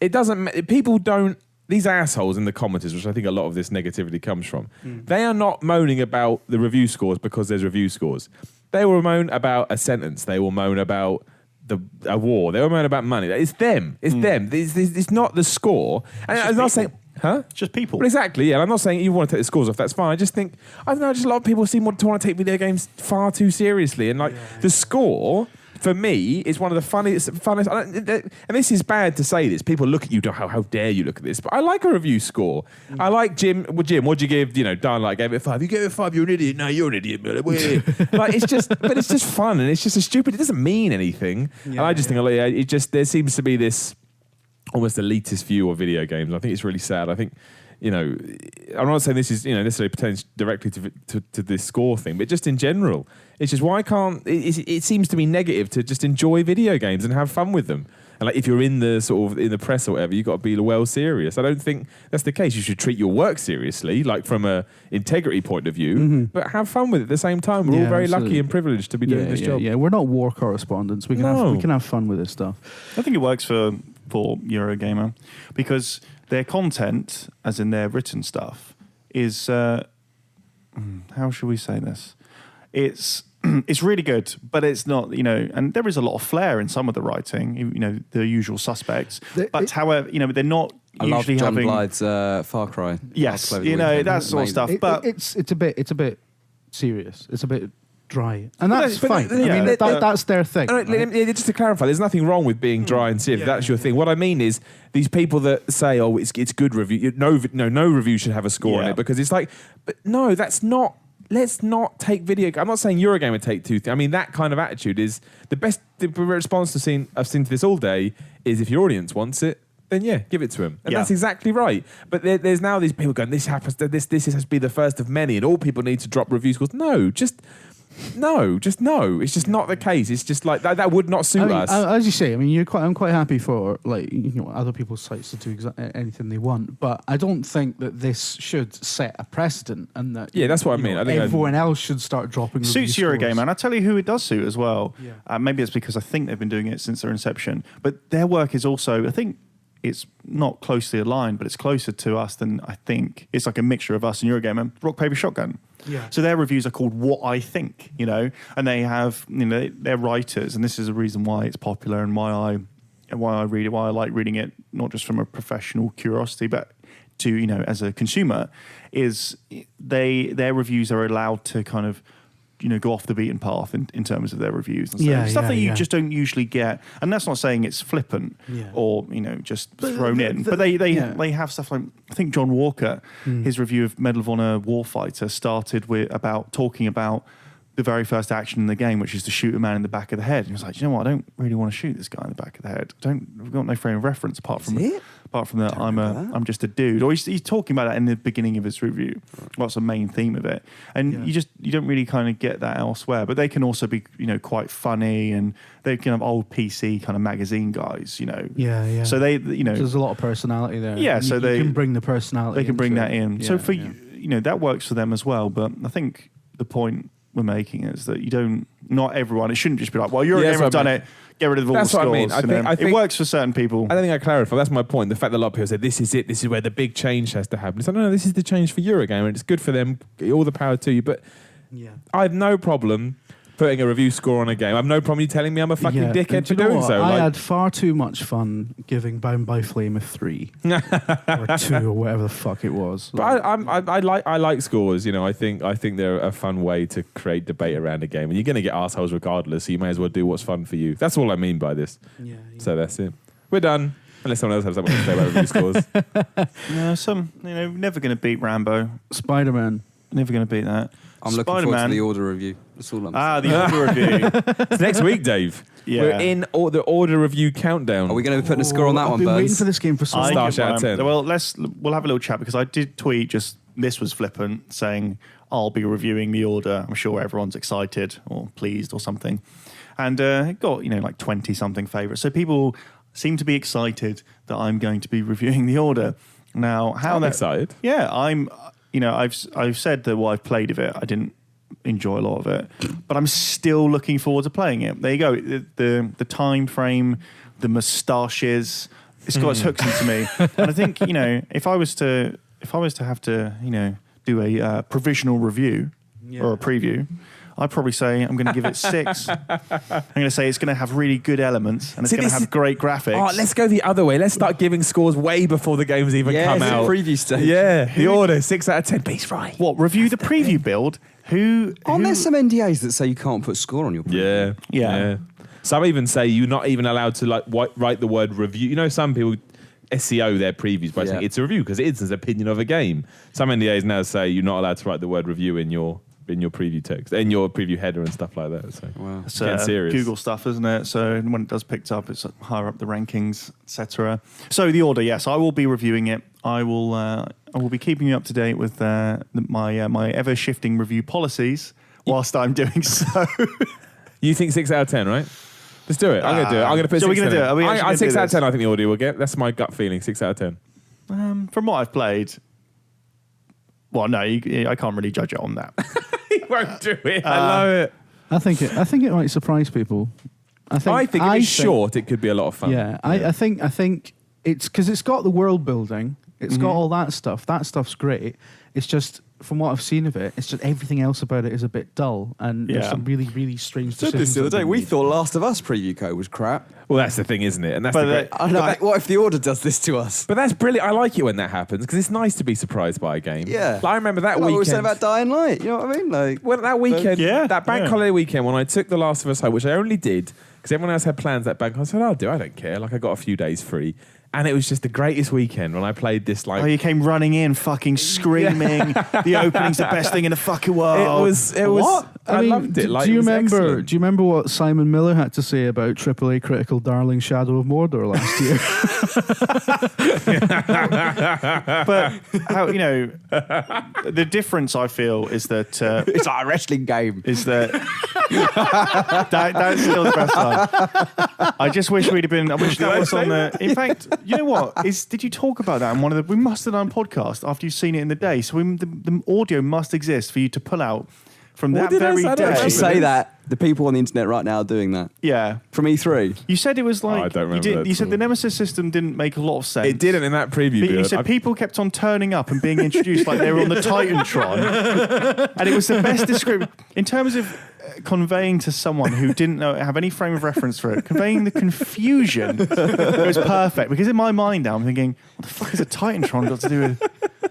it doesn't, people don't, these assholes in the commenters, which I think a lot of this negativity comes from, they are not moaning about the review scores because there's review scores. They will moan about a sentence. They will moan about a war. They will moan about money. It's them. It's them. It's not the score. And I'm not saying, huh? It's just people. Well, exactly, yeah. I'm not saying you want to take the scores off. That's fine. I just think, I don't know, just a lot of people seem to want to take video games far too seriously. And like the score, for me, is one of the funniest. And this is bad to say this. People look at you, how dare you look at this? But I like a review score. I like Jim. Well, Jim, what'd you give? You know, Darn like gave it 5. You gave it 5. You're an idiot. No, you're an idiot. Like it's just, but it's just fun and it's just a stupid. It doesn't mean anything. And I just think, it just there seems to be this almost elitist view of video games. I think it's really sad. I think. You know, I'm not saying this is, you know, necessarily pertains directly to this score thing, but just in general, it's just why can't it seems to be negative to just enjoy video games and have fun with them. And like if you're in the sort of in the press or whatever, you've got to be well serious. I don't think that's the case. You should treat your work seriously, like from a integrity point of view, but have fun with it at the same time. We're all very lucky and privileged to be doing this job. Yeah, we're not war correspondents. We can have fun with this stuff. I think it works for Eurogamer because their content, as in their written stuff, is how should we say this? It's really good, but it's not, you know, and there is a lot of flair in some of the writing, you know, the usual suspects. However, you know, they're not I love usually John having Blythe's Far Cry. yes, Far Cry you know, Weekend. that sort of stuff. But it's a bit serious. It's a bit dry, and that's But fine. yeah. I mean, that's their thing. Just to clarify, there's nothing wrong with being dry and serious. That's your thing. What I mean is these people that say, "Oh, it's good review." No review should have a score on it because it's like, but no, that's not. Let's not take video. I'm not saying Eurogamer take two. I mean that kind of attitude is the best. The response I've seen to this all day is if your audience wants it, then yeah, give it to him. And that's exactly right. But there's now these people going, this happens. This has to be the first of many, and all people need to drop review scores. No. It's just not the case. It's just like that would not suit us. As you say, I mean, I'm quite happy for like other people's sites to do anything they want, but I don't think that this should set a precedent, and that that's what I mean. I think everyone else should start dropping. suits review scores. Eurogamer, and I tell you who it does suit as well. Yeah. Maybe it's because I think they've been doing it since their inception, but their work is also, I think. It's not closely aligned, but it's closer to us than I think. It's like a mixture of us and Eurogamer. Rock, Paper, Shotgun. Yeah. So their reviews are called What I Think, you know, and they have, you know, they're writers, and this is the reason why it's popular and why I read it, why I like reading it, not just from a professional curiosity, but to, you know, as a consumer, is their reviews are allowed to kind of, you know, go off the beaten path in terms of their reviews and stuff. Stuff that you just don't usually get. And that's not saying it's flippant or, you know, just thrown in. But they have stuff like, I think John Walker, his review of Medal of Honor Warfighter started with talking about the very first action in the game, which is to shoot a man in the back of the head. And he was like, you know what, I don't really want to shoot this guy in the back of the head. We've got no frame of reference apart from that I'm just a dude. Or he's talking about that in the beginning of his review. What's the main theme of it? And you don't really kind of get that elsewhere. But they can also be, you know, quite funny, and they can have old PC kind of magazine guys, you know. Yeah. So they, you know, there's a lot of personality there. Yeah, so they can bring the personality. They can bring into that it. in. So you know, that works for them as well. But I think the point we're making is that not everyone, it shouldn't just be like, well, you're a Yeah, gamer, I've done it, get rid of all That's the what I scores. mean. I think it works for certain people. I don't think I clarified. That's my point. The fact that a lot of people say this is it. This is where the big change has to happen. It's like, no, this is the change for Eurogamer, and it's good for them. All the power to you. But I have no problem putting a review score on a game. I have no problem you telling me I'm a fucking dickhead and for do you know doing what? so. I Like, had far too much fun giving Bound by Flame a 3 or 2 or whatever the fuck it was. but I like scores. You know, I think they're a fun way to create debate around a game, and you're going to get assholes regardless. So you may as well do what's fun for you. That's all I mean by this. Yeah. So that's it. We're done. Unless someone else has something to say about review scores. Never going to beat Rambo. Spider-Man. Never going to beat that. I'm looking forward to the Order review. That's all I'm saying. The Order review. It's next week, Dave. Yeah. We're in the order review countdown. Are we going to be putting a score on that I've one, been waiting Burns? for this game for so long. Star give Shout mine- 10. Well, we'll have a little chat because I did tweet just this was flippant saying I'll be reviewing the Order. I'm sure everyone's excited or pleased or something, and it got like 20 something favorites. So people seem to be excited that I'm going to be reviewing the Order. Now, how I'm that excited. Yeah, I'm. I've said that what I've played of it, I didn't enjoy a lot of it, but I'm still looking forward to playing it. There you go. The time frame, the moustaches, it's got its hooks into me. And I think if I was to have to do a provisional review or a preview, I'd probably say I'm going to give it 6. I'm going to say it's going to have really good elements and it's going to have great graphics. Oh, let's go the other way. Let's start giving scores way before the game's even come it's out. a preview stage. Yeah, the Order 6 out of 10. Beats right. What, review the preview build? Aren't there some NDAs that say you can't put a score on your preview? Yeah. Some even say you're not even allowed to write the word review. You know, some people SEO their previews by saying it's a review because it is an opinion of a game. Some NDAs now say you're not allowed to write the word review in your preview text, in your preview header and stuff like that. So Wow. It's getting serious. Google stuff, isn't it? So when it does pick up, it's higher up the rankings, etc. So the Order, yes, I will be reviewing it. I will be keeping you up to date with my ever shifting review policies whilst I'm doing so. You think 6 out of 10, right? Let's do it. I'm going to do it. I'm going to put So 6 we're gonna out do it? Are we of actually 10. gonna 6 do out of 10 this? I think the Order will get. That's my gut feeling. 6 out of 10. From what I've played, well, no, I can't really judge it on that. He won't do it. I love it. I think it might surprise people. I think if it's short, it could be a lot of fun. Yeah, I think it's because it's got the world building. It's got all that stuff. That stuff's great. It's just, from what I've seen of it, it's just everything else about it is a bit dull, and there's some really, really strange Said decisions. this the other that day. they We made. thought Last of Us preview code was crap. Well, that's the thing, isn't it? And that's But the great. I know. What if the Order does this to us? But that's brilliant. I like it when that happens because it's nice to be surprised by a game. Yeah. Like, I remember that Like what we were saying weekend. about Dying Light. You know what I mean? Like, Well, that weekend, that bank yeah. holiday weekend, when I took The Last of Us home, which I only did because everyone else had plans that bank, I said, I don't care. Like, I got a few days free. And it was just the greatest weekend when I played this. Like, Oh, you came running in, fucking screaming. The opening's the best thing in the fucking world. it was. What? I loved it. Like, do you it was remember? excellent. Do you remember what Simon Miller had to say about AAA critical darling Shadow of Mordor last year? But how the difference I feel is that it's like a wrestling game. is that that's still the best one. I just wish we'd have been. I wish that was on the. In fact, you know what? Did you talk about that in one of the? We must have done a podcast after you've seen it in the day. So the audio must exist for you to pull out from What that did I very say? I don't day. If remember you say this. that, the people on the internet right now are doing that. Yeah. From E3. You said it was like I don't remember that You said at the all. Nemesis system didn't make a lot of sense. It didn't in that preview. But you build. said people kept on turning up and being introduced like they were on the Titantron, and it was the best description in terms of conveying to someone who didn't have any frame of reference for it, conveying the confusion. It was perfect because in my mind now I'm thinking, what the fuck is a Titantron got to do with?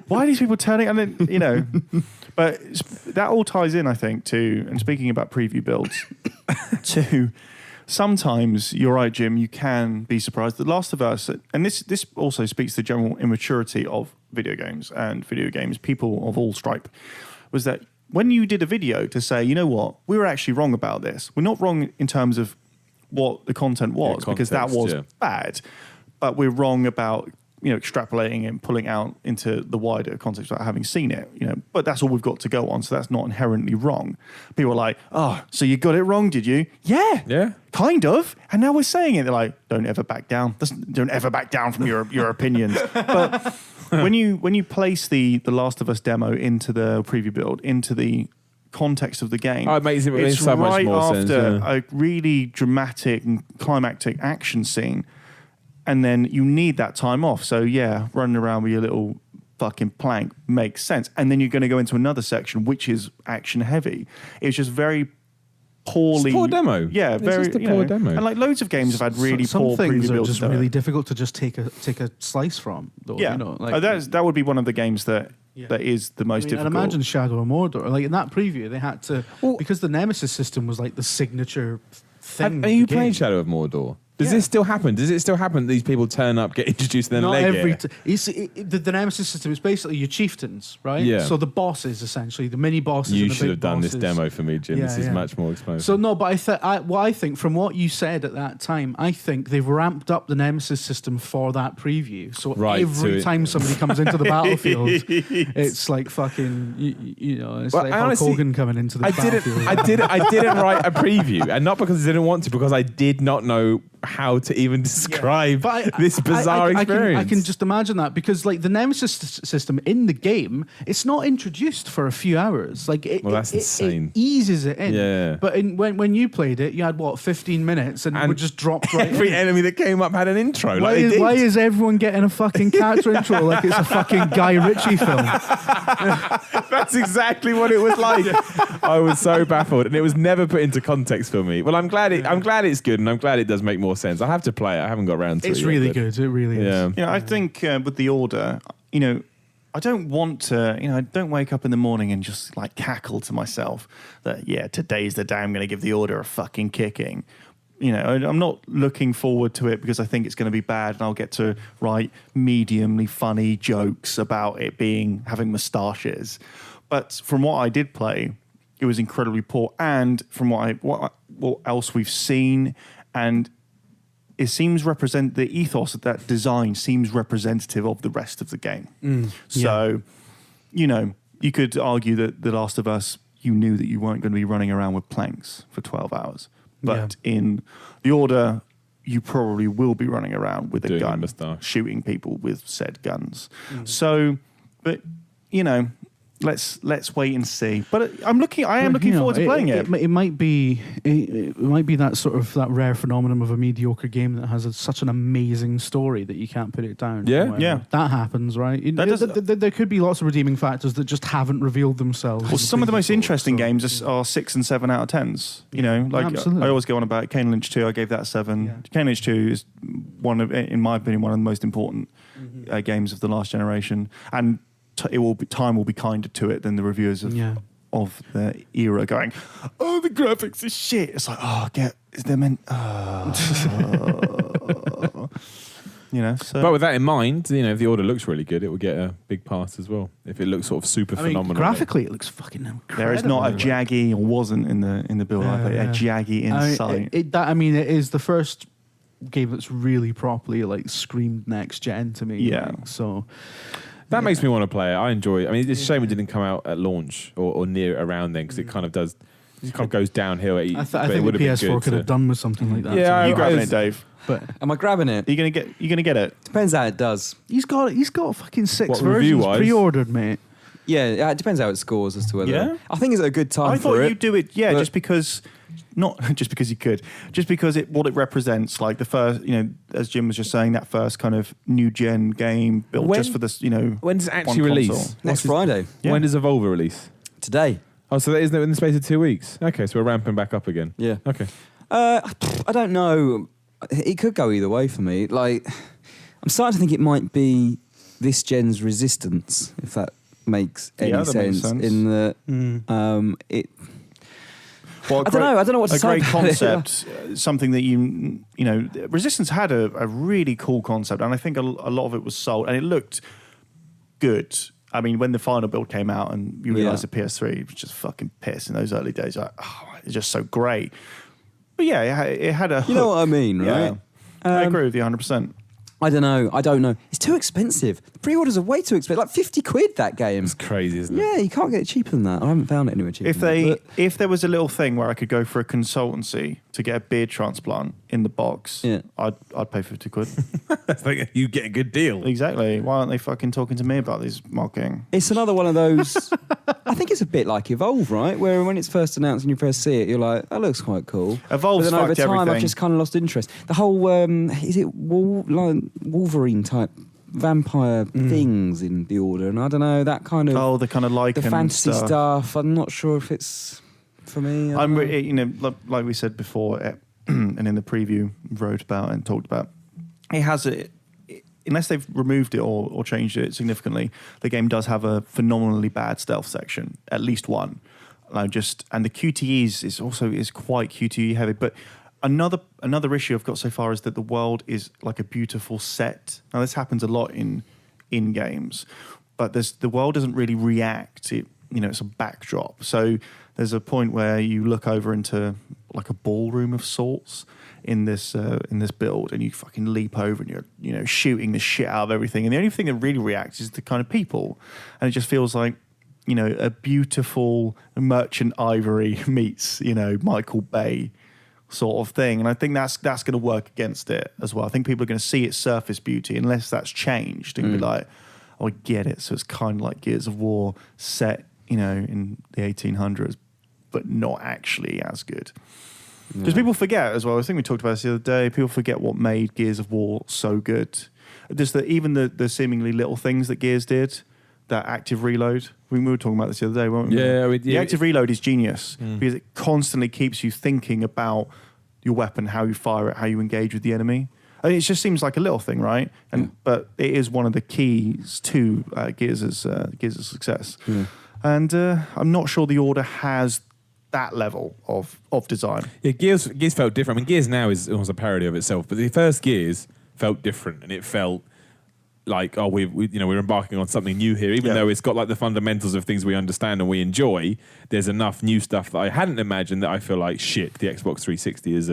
Why are these people turning? And then but that all ties in, I think, to and speaking about preview builds, to. Sometimes you're right, Jim. You can be surprised. The Last of Us, and this also speaks to the general immaturity of video games and video games people of all stripe, was that when you did a video to say, you know what, we were actually wrong about this. We're not wrong in terms of what the content was because that context, was bad, but we're wrong about extrapolating and pulling out into the wider context without having seen it. But that's all we've got to go on, so that's not inherently wrong. People are like, oh, so you got it wrong, did you? Yeah. Kind of. And now we're saying it. They're like, don't ever back down. Don't ever back down from your opinions. But when you place the Last of Us demo into the preview build, into the context of the game. Oh, it makes it's so much right more after sense. Yeah. a really dramatic and climactic action scene, and then you need that time off. So yeah, running around with your little fucking plank makes sense. And then you're going to go into another section which is action heavy. It's just very poorly. It's a poor demo. Yeah, It's very just a poor demo. And like loads of games have had really some poor things are pre-built just stuff. really difficult to just take a slice from. Though, Yeah, you know, like, that would be one of the games that Yeah. that is the most I'd difficult. imagine Shadow of Mordor. Like in that preview, they had to because the Nemesis system was like the signature thing. Are you of the playing game. Shadow of Mordor? Does Yeah. this still happen? Does it still happen that these people turn up, get introduced, and then Not leg every. it? The Nemesis system is basically your chieftains, right? Yeah. So the bosses, essentially, the mini bosses. You and the should big have done this bosses. demo for me, Jim. Yeah, This is yeah. much more explosive. So no, but what I think from what you said at that time, I think they've ramped up the Nemesis system for that preview. So Right, every so time somebody comes into the battlefield, it's like fucking, you know, it's Well, like I Hulk honestly- Hogan coming into the I battlefield. didn't write a preview, and not because I didn't want to, because I did not know how to even describe this bizarre experience. I can just imagine that because, like, the Nemesis system in the game, it's not introduced for a few hours. Like, Well, that's insane. It eases it in. Yeah. But when you played it, you had what 15 minutes, and And we just dropped right Every in. enemy that came up had an intro. Why Like they did. is everyone getting a fucking character intro like it's a fucking Guy Ritchie film? That's exactly what it was like. I was so baffled, and it was never put into context for me. Well, I'm glad it's good, and I'm glad it does make more sense. I have to play it. I haven't got around to It's it. yet, really but- good. It really is. Yeah. You know, I think with the order, you know, I don't want to, you know, I don't wake up in the morning and just like cackle to myself that, yeah, today's the day I'm going to give the order a fucking kicking. You know, I'm not looking forward to it because I think it's going to be bad and I'll get to write mediumly funny jokes about it having moustaches. But from what I did play, it was incredibly poor. And from what else we've seen, and it seems the ethos of that design seems representative of the rest of the game. So, you know, you could argue that The Last of Us, you knew that you weren't going to be running around with planks for 12 hours. But in The Order, you probably will be running around with a Doing a gun, moustache. shooting people with said guns. So, but, you know, let's wait and see. But I am looking forward to playing it. It might be that sort of that rare phenomenon of a mediocre game that has such an amazing story that you can't put it down. Yeah. Whatever. Yeah. That happens, right? That There could be lots of redeeming factors that just haven't revealed themselves. Well, some of the most interesting games are 6 and 7 out of 10s. You know, like Absolutely. I always go on about Kane Lynch 2. I gave that a 7. Yeah. Kane Lynch 2 is in my opinion, one of the most important games of the last generation, and time will be kinder to it than the reviewers of the era going, oh, the graphics is shit. It's like, oh, you know. So. But with that in mind, you know, if the order looks really good, it will get a big pass as well. If it looks sort of super phenomenal. Graphically, it looks fucking incredible. there is not a jaggy, or wasn't in the build. I played a jaggy in sight. It is the first game that's really properly like screamed next gen to me. Yeah. like, so That makes me want to play it. I enjoy it. I mean, it's a shame it didn't come out at launch or near around then, because it kind of does. It kind of goes downhill. I but think it the would have been PS4 good could have to- done with something like that. Yeah, You I grabbing was- it, Dave? But Am I grabbing it? Are you gonna get it? Depends how it does. he's got fucking 6 What, versions review-wise? pre-ordered, mate. Yeah, it depends how it scores as to whether. Yeah? I think it's a good time I for thought it. you'd do it, but- just because, not just because you could, just because what it represents, like the first, you know, as Jim was just saying, that first kind of new gen game built just for this, you know. When does it actually one release? console. Next Friday. Yeah. When does Evolver release? Today. Oh, so that is in the space of 2 weeks. Okay, so we're ramping back up again. Yeah. Okay. I don't know. It could go either way for me. Like, I'm starting to think it might be this gen's Resistance, if that makes any Yeah, that makes sense. sense. In that, it. I don't know what to a say great about it. concept, something that you know, Resistance had a really cool concept, and I think a lot of it was sold, and it looked good. I mean, when the final build came out, and you realised the PS3 was just fucking piss in those early days, like, oh, it's just so great. But yeah, it had a. You know hook. what I mean, right? Yeah. I agree with you 100%. I don't know. It's too expensive. The pre-orders are way too expensive. Like 50 quid, that game. It's crazy, isn't it? Yeah, you can't get it cheaper than that. I haven't found it anywhere cheaper. If there was a little thing where I could go for a consultancy to get a beard transplant, in the box, I'd pay 50 quid. That's like you get a good deal. Exactly. Why aren't they fucking talking to me about this marketing? It's another one of those. I think it's a bit like Evolve, right? Where when it's first announced and you first see it, you're like, that looks quite cool. Evolve's but then over fucked time, everything. I've just kind of lost interest. The whole is it Wolverine type vampire things in the Order, and I don't know that kind of the kind of like the fantasy stuff. I'm not sure if it's for me. Like we said before, and in the preview wrote about and talked about, it has unless they've removed it or changed it significantly, the game does have a phenomenally bad stealth section, at least one. And the QTEs is quite QTE heavy. But another issue I've got so far is that the world is like a beautiful set. Now this happens a lot in games, but the world doesn't really react. It's a backdrop. So there's a point where you look over into like a ballroom of sorts in this build, and you fucking leap over and you're shooting the shit out of everything. And the only thing that really reacts is the kind of people, and it just feels like a beautiful Merchant Ivory meets Michael Bay sort of thing. And I think that's going to work against it as well. I think people are going to see its surface beauty unless that's changed and be like, oh, I get it. So it's kind of like Gears of War set in the 1800s, but not actually as good. Because people forget as well. I think we talked about this the other day. People forget what made Gears of War so good. Just even the seemingly little things that Gears did, that active reload. We were talking about this the other day, weren't we? Yeah, the active reload is genius because it constantly keeps you thinking about your weapon, how you fire it, how you engage with the enemy. I mean, it just seems like a little thing, right? But it is one of the keys to Gears' success. Yeah. And I'm not sure the Order has that level of design. Yeah, Gears felt different. I mean, Gears now is almost a parody of itself, but the first Gears felt different, and it felt like, we're embarking on something new here, even though it's got like the fundamentals of things we understand and we enjoy. There's enough new stuff that I hadn't imagined that I feel like shit. The Xbox 360 is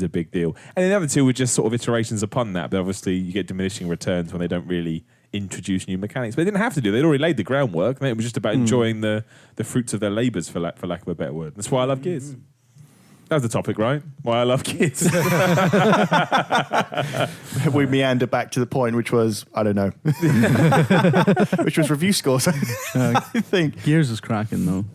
a big deal, and the other two were just sort of iterations upon that. But obviously, you get diminishing returns when they don't really introduce new mechanics. But they didn't have to do. They'd already laid the groundwork. And it was just about enjoying the fruits of their labours, for lack of a better word. That's why I love Gears. That was the topic, right? Why I love Gears. We meander back to the point, which was, I don't know, which was review scores. I think Gears is cracking though.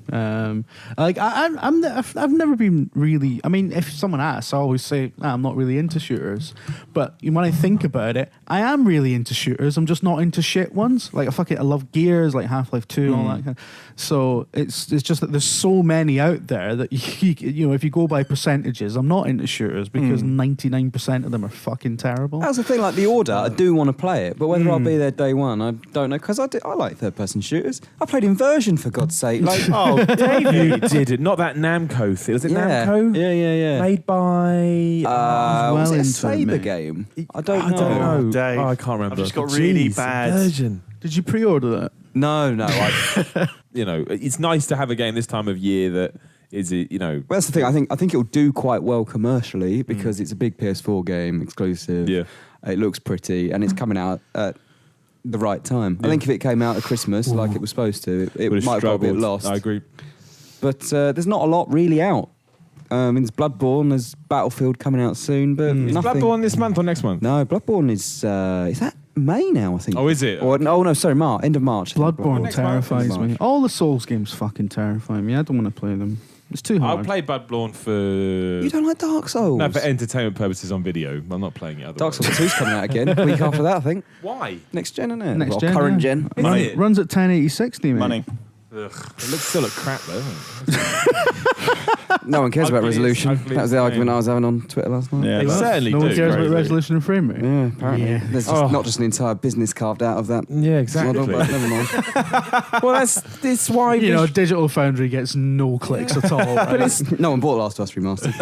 I've never been really. I mean, if someone asks, I always say I'm not really into shooters. But when I think about it, I am really into shooters. I'm just not into shit ones. Like I love Gears, like Half-Life 2, all that. So it's just that there's so many out there that if you go by percentages, I'm not into shooters because 99% of them are fucking terrible. That's the thing, like the Order, I do want to play it, but whether I'll be there day one, I don't know, because I like third-person shooters. I played Inversion, for God's sake. Like, oh, David, you did it. Not that Namco thing. Was it Namco? Yeah. Made by... was it a Saber game? I don't know. Dave, I can't remember. I've just got really bad... Inversion. Did you pre-order that? No. It's nice to have a game this time of year that is, Well, that's the thing. I think it'll do quite well commercially because it's a big PS4 game, exclusive. Yeah. It looks pretty, and it's coming out at the right time. I think if it came out at Christmas like it was supposed to, it might have got a bit lost. I agree. But there's not a lot really out. There's Bloodborne, there's Battlefield coming out soon, but Is nothing. Bloodborne this month or next month? No, Bloodborne is that May now, I think. Oh, is it? Or, no, sorry, end of March. Bloodborne Next month. terrifies me. All the Souls games fucking terrify me. I don't want to play them. It's too hard. I'll play Bloodborne for... You don't like Dark Souls? No, for entertainment purposes on video. I'm not playing it otherwise. Dark Souls 2's coming out again. Week after that, I think. Why? Next gen, isn't it? Next gen, current yeah. gen. Money. Runs at 1080-60, mate. Money. Ugh. It looks still look crap though. Doesn't it? No one cares about Ugly, resolution. ugly That was the game. argument I was having on Twitter last night. Yeah, They that's- certainly No do. one cares about Crazy. resolution and frame rate. Yeah, apparently. Yeah. There's just not just an entire business carved out of that. Yeah, exactly. model, but never mind. Well, that's why. Digital Foundry gets no clicks at all. Right? But it's no one bought Last of Us Remastered.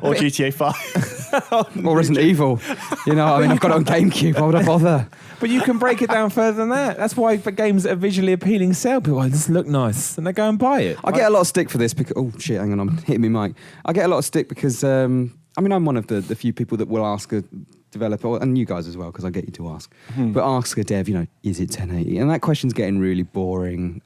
Or GTA 5. Or Resident Evil. I've got it on GameCube. Why would I bother? But you can break it down further than that. That's why for games that are visually appealing sell. People are like, this look nice, and they go and buy it. I get a lot of stick for this because... Oh, shit, hang on, I'm hitting my mic. I get a lot of stick because, I'm one of the few people that will ask a developer, and you guys as well, because I get you to ask, but ask a dev, is it 1080? And that question's getting really boring.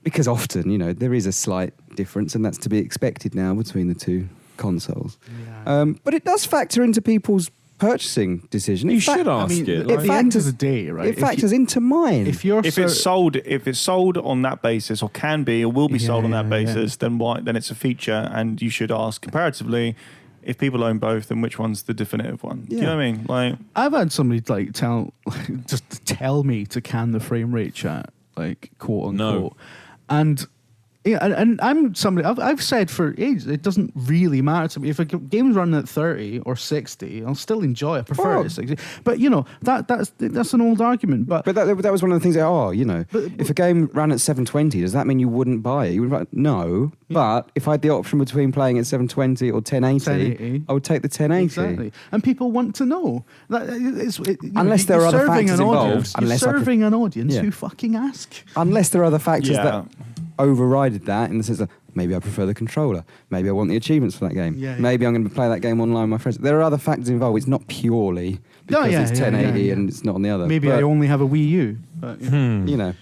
because often, you know, there is a slight difference, and that's to be expected now between the two consoles. Yeah. But it does factor into people's purchasing decision. You should ask it. At Like, the end of the day, right? It factors into mine. If you're If it's sold on that basis, or can be, or will be sold on that basis, then why? Then it's a feature, and you should ask comparatively. If people own both, then which one's the definitive one? Do you know what I mean? Like, I've had somebody like just tell me to can the frame rate chat, like quote unquote, and. Yeah, and I'm somebody. I've said for ages it doesn't really matter to me if a game's running at 30 or 60. I'll still enjoy it. I prefer it at 60. But you know that's an old argument. But that was one of the things. You know, if a game ran at 720, does that mean you wouldn't buy it? You wouldn't buy it? No. Yeah. But if I had the option between playing at 720 or 1080, I would take the 1080. Exactly. And people want to know. Unless there are other factors involved. You're serving an audience who fucking ask. Unless there are other factors that overrided that, in the sense that maybe I prefer the controller, maybe I want the achievements for that game, maybe I'm going to play that game online with my friends. There are other factors involved. It's not purely because it's 1080 and it's not on the other. Maybe I only have a Wii U, but you know.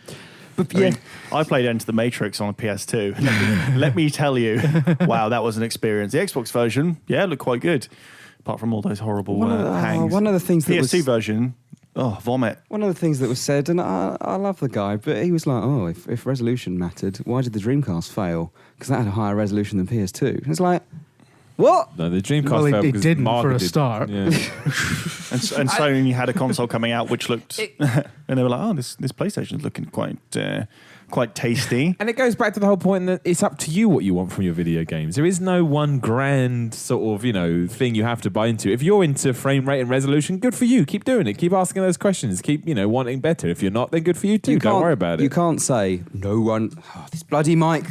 But I mean, I played Enter the Matrix on a PS2. Let me tell you, wow, that was an experience. The Xbox version, looked quite good, apart from all those horrible hangs. One of the things that PS2 version. Oh, vomit. One of the things that was said, and I love the guy, but he was like, oh, if resolution mattered, why did the Dreamcast fail? Because that had a higher resolution than PS2. And it's like, what? No, the Dreamcast failed because didn't for a start. Yeah. and Sony had a console coming out which looked... and they were like, oh, this PlayStation is looking quite tasty. And it goes back to the whole point that it's up to you what you want from your video games. There is no one grand sort of, thing you have to buy into. If you're into frame rate and resolution, good for you. Keep doing it. Keep asking those questions. Keep, wanting better. If you're not, then good for you too. Don't worry about it. You can't say, this bloody mic,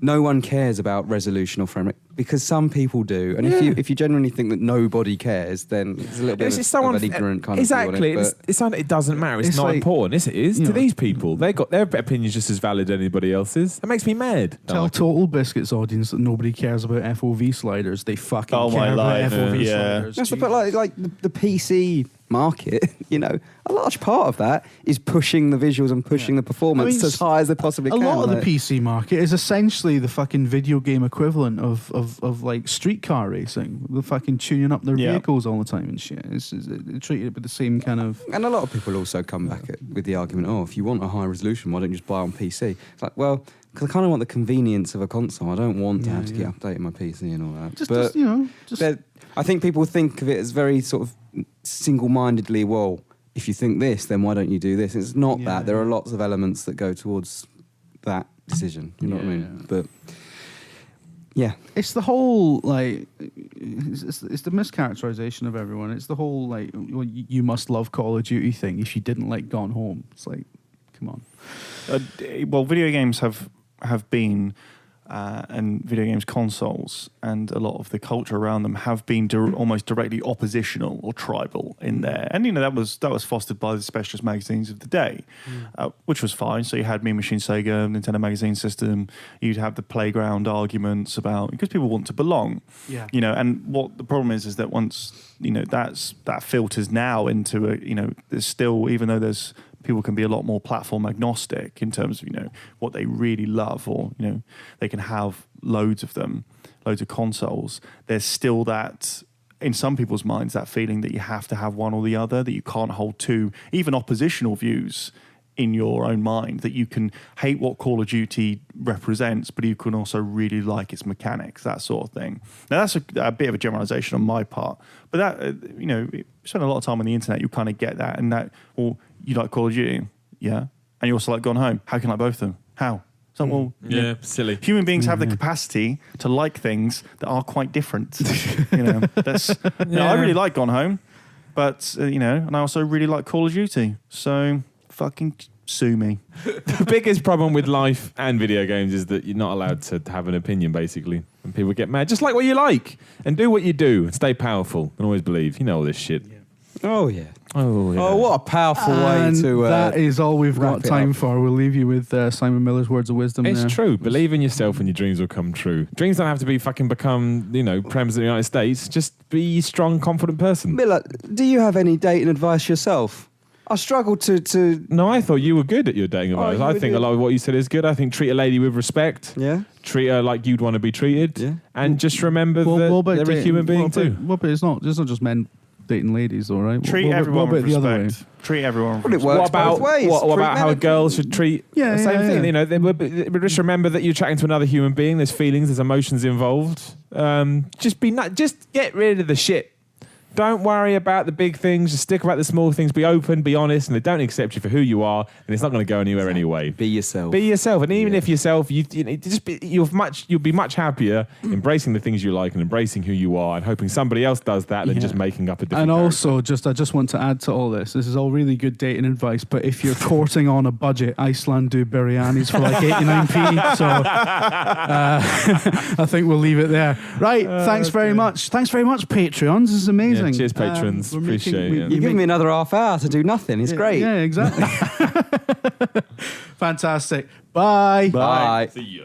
no one cares about resolution or frame rate, because some people do. And if you genuinely think that nobody cares, then it's a little bit of an ignorant kind of view on it. It's not, it doesn't matter. It's not important. Yes, it is. To these people, they got their opinions just as valid as anybody else's. It makes me mad. Tell Total Biscuits audience that nobody cares about FOV sliders. They fucking care about FOV sliders. That's like the PC market, a large part of that is pushing the visuals and pushing the performance as high as they possibly can. A lot of the PC market is essentially the fucking video game equivalent of like streetcar racing. They're fucking tuning up their vehicles all the time and shit. They treat it with the same kind of... And a lot of people also come back with the argument, if you want a high resolution, why don't you just buy it on PC? It's like, well, because I kind of want the convenience of a console. I don't want to have to keep updating my PC and all that. I think people think of it as very sort of single-mindedly, well, if you think this, then why don't you do this? It's not that. There are lots of elements that go towards that decision. You know what I mean? But it's the whole it's the mischaracterization of everyone. It's the whole you must love Call of Duty thing. If you didn't like Gone Home, it's like, come on. Well, video games have been. And video games consoles and a lot of the culture around them have been almost directly oppositional or tribal in there, and that was fostered by the specialist magazines of the day, which was fine. So you had Mean Machine Sega, Nintendo Magazine System. You'd have the playground arguments about, because people want to belong, And what the problem is that once that filters now into there's still, even though there's people can be a lot more platform agnostic in terms of what they really love, or they can have loads of consoles. There's still that, in some people's minds, that feeling that you have to have one or the other, that you can't hold two, even oppositional views in your own mind, that you can hate what Call of Duty represents, but you can also really like its mechanics, that sort of thing. Now, that's a bit of a generalization on my part, but that, you spend a lot of time on the internet, you kind of get that, and that, well, you like Call of Duty, and you also like Gone Home. How can you like both of them? How? So, silly. Human beings have the capacity to like things that are quite different. That's. I really like Gone Home, but and I also really like Call of Duty. So fucking sue me. The biggest problem with life and video games is that you're not allowed to have an opinion, basically, and people get mad. Just like what you like and do what you do and stay powerful and always believe. You know all this shit. Oh yeah. Oh, what a powerful way to... that is all we've got time for. We'll leave you with Simon Miller's words of wisdom. It's true. Believe in yourself and your dreams will come true. Dreams don't have to become, President of the United States. Just be a strong, confident person. Miller, do you have any dating advice yourself? I struggle to. No, I thought you were good at your dating advice. you I were think a good. lot of what you said is good. I think treat a lady with respect. Yeah. Treat her like you'd want to be treated. Yeah. And just remember that they're a dating- human being what about- too. What about it's not just men dating ladies, all right? Treat What everyone about with the other way? respect. Treat everyone with Well, it respect. works both ways. What Treat about how a men- girl should treat Yeah, the same yeah, thing? yeah. You know, but just remember that you're chatting to another human being. There's feelings, there's emotions involved. Just get rid of the shit. Don't worry about the big things. Just stick about the small things. Be open, be honest, and they don't accept you for who you are, and it's not going to go anywhere anyway. Be yourself. Be yourself, and even if yourself, you'll be much happier embracing the things you like and embracing who you are, and hoping somebody else does that than Yeah. just making up a different. And character. also, I just want to add to all this. This is all really good dating advice, but if you're courting on a budget, Iceland do biryanis for like 89p. So I think we'll leave it there. Right. Thanks very much. Thanks very much, Patreons. This is amazing. Yeah, cheers, patrons. we're Appreciate it. You're giving me another half hour to do nothing. It's great. Yeah, exactly. Fantastic. Bye. Bye. See ya.